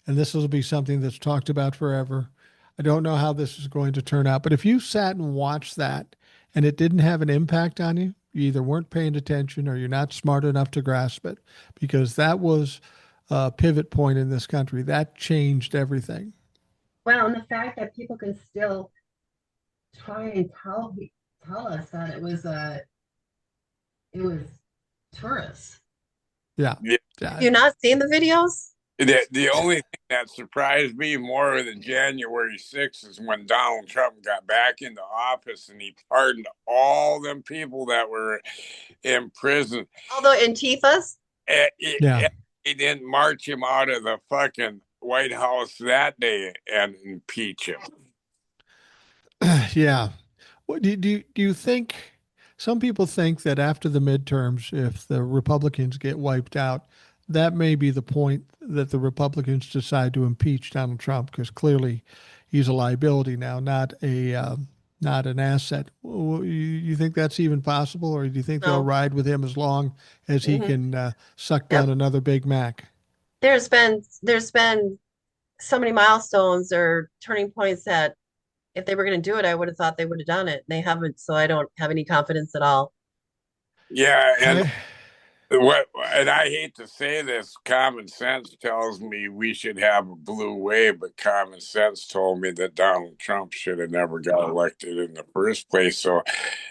and this will be something that's talked about forever. I don't know how this is going to turn out. But if you sat and watched that and it didn't have an impact on you, you either weren't paying attention or you're not smart enough to grasp it because that was a pivot point in this country. That changed everything. Well, and the fact that people can still try and tell us that it was tourists. Yeah. Yeah. Have Yeah. you not seen the videos? The only thing that surprised me more than January 6th is when Donald Trump got back into office and he pardoned all them people that were in prison. Although Antifa's, Yeah. He didn't march him out of the fucking White House that day and impeach him. Yeah. What do you think some people think that after the midterms, if the Republicans get wiped out, that may be the point that the Republicans decide to impeach Donald Trump because clearly he's a liability now, not an asset. You think that's even possible, or do you think they'll no. ride with him as long as he Hmm. can suck down Yep. another Big Mac? There's been so many milestones or turning points that if they were going to do it, I would have thought they would have done it. And they haven't, so I don't have any confidence at all. Yeah, and I, and I hate to say this, common sense tells me we should have a blue wave, but common sense told me that Donald Trump should have never got elected in the first place. So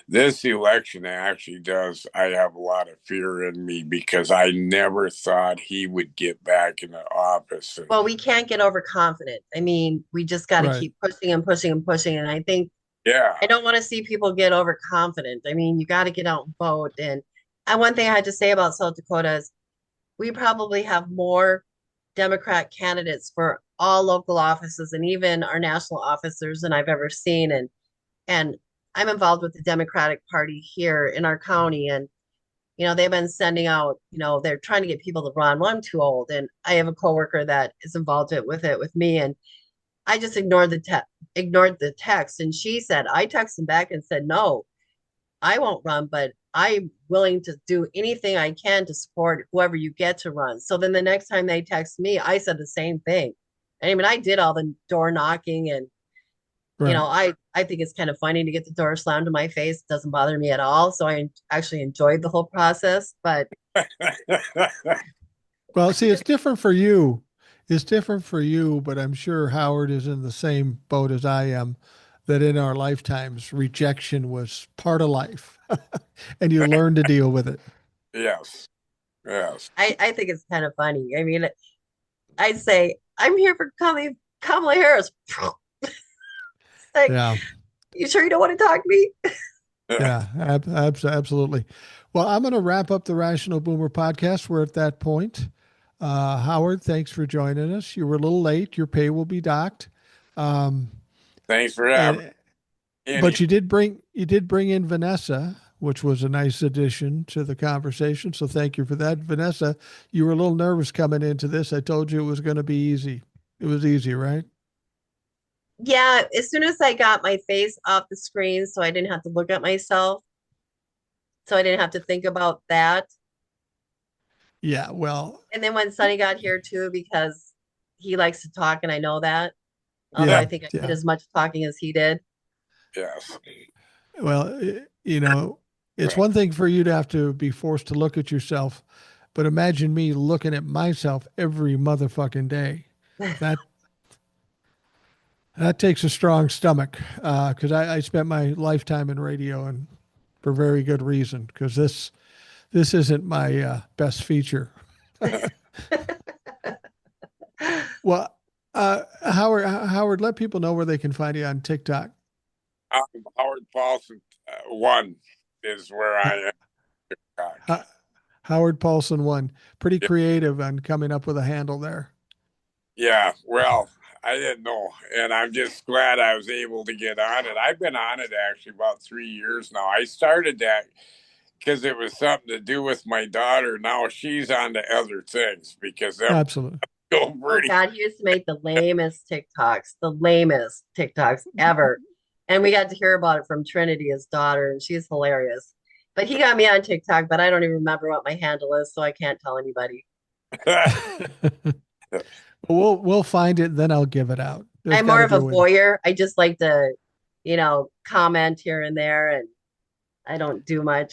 this election actually does, I have a lot of fear in me because I never thought he would get back into office. Well, we can't get overconfident. I mean, we just got to right. keep pushing and pushing and pushing. And I think Yeah. I don't want to see people get overconfident. I mean, you got to get out and vote. And one thing I had to say about South Dakota is we probably have more Democrat candidates for all local offices and even our national officers than I've ever seen. And I'm involved with the Democratic Party here in our county, and they've been sending out, they're trying to get people to run. Well, I'm too old, and I have a coworker that is involved with it with me, and I just ignored the text, and she said I texted back and said no, I won't run, but I'm willing to do anything I can to support whoever you get to run. So then the next time they text me, I said the same thing. I mean, I did all the door knocking and Right. I think it's kind of funny to get the door slammed in my face. It doesn't bother me at all. So I actually enjoyed the whole process. But Well, see, it's different for you. It's different for you, but I'm sure Howard is in the same boat as I am, that in our lifetimes, rejection was part of life, and you learn to deal with it. Yes, yes. I think it's kind of funny. I mean, I'd say, I'm here for Kamala Harris. Like, Yeah. you sure you don't want to talk to me? Yeah, absolutely. Well, I'm going to wrap up the Rational Boomer podcast. We're at that point. Howard, thanks for joining us. You were a little late. Your pay will be docked. Um, Thanks for having and any. but you did bring in Vanessa, which was a nice addition to the conversation. So thank you for that, Vanessa. You were a little nervous coming into this. I told you it was going to be easy. It was easy, right? Yeah, as soon as I got my face off the screen, so I didn't have to look at myself, so I didn't have to think about that. Yeah. Well, And then when Sonny got here too, because he likes to talk, and I know that, although Yeah, I yeah, think I did yeah. as much talking as he did. yes. Well, it's one thing for you to have to be forced to look at yourself, but imagine me looking at myself every motherfucking day. That that takes a strong stomach because I spent my lifetime in radio and for very good reason because this isn't my best feature. Well, Howard, let people know where they can find you on TikTok. Howard Paulson one is where I am. Ho- Howard Paulson one, pretty Yeah, creative on coming up with a handle there. yeah. Well, I didn't know, and I'm just glad I was able to get on it. I've been on it actually about 3 years now. I started that because it was something to do with my daughter. Now she's on to other things because them Absolutely. go Oh pretty. God, he used to make the lamest TikToks ever. And we got to hear about it from Trinity, his daughter, and she's hilarious. But he got me on TikTok, but I don't even remember what my handle is, so I can't tell anybody. We'll find it, then I'll give it out. There's I'm got more to of be a a way to. voyeur. I just like to, comment here and there, and I don't do much.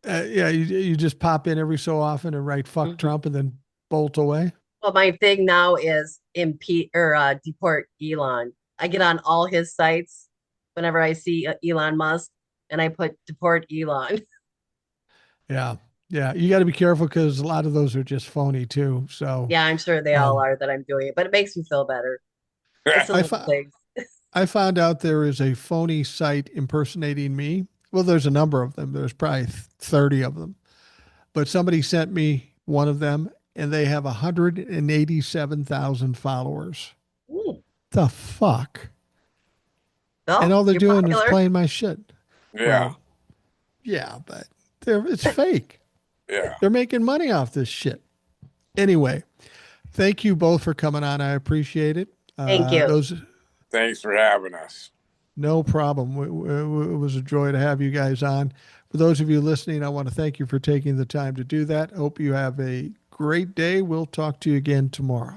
Yeah, you just pop in every so often and write "fuck Mhm. Trump" and then bolt away. Well, my thing now is deport Elon. I get on all his sites whenever I see Elon Musk, and I put deport Elon. Yeah, yeah. You got to be careful because a lot of those are just phony too. So, Yeah, I'm sure they all um, are that I'm doing it, but it makes me feel better. It's a I little found thing. I found out there is a phony site impersonating me. Well, there's a number of them. There's probably 30 of them. But somebody sent me one of them, and they have 187,000 followers. Ooh, The fuck? And well, all they're you're doing is popular. playing my shit. Yeah, Well, yeah, but it's fake. yeah. They're making money off this shit. Anyway, thank you both for coming on. I appreciate it. Thank you. Those, Thanks for having us. no problem. It was a joy to have you guys on. For those of you listening, I want to thank you for taking the time to do that. Hope you have a great day. We'll talk to you again tomorrow.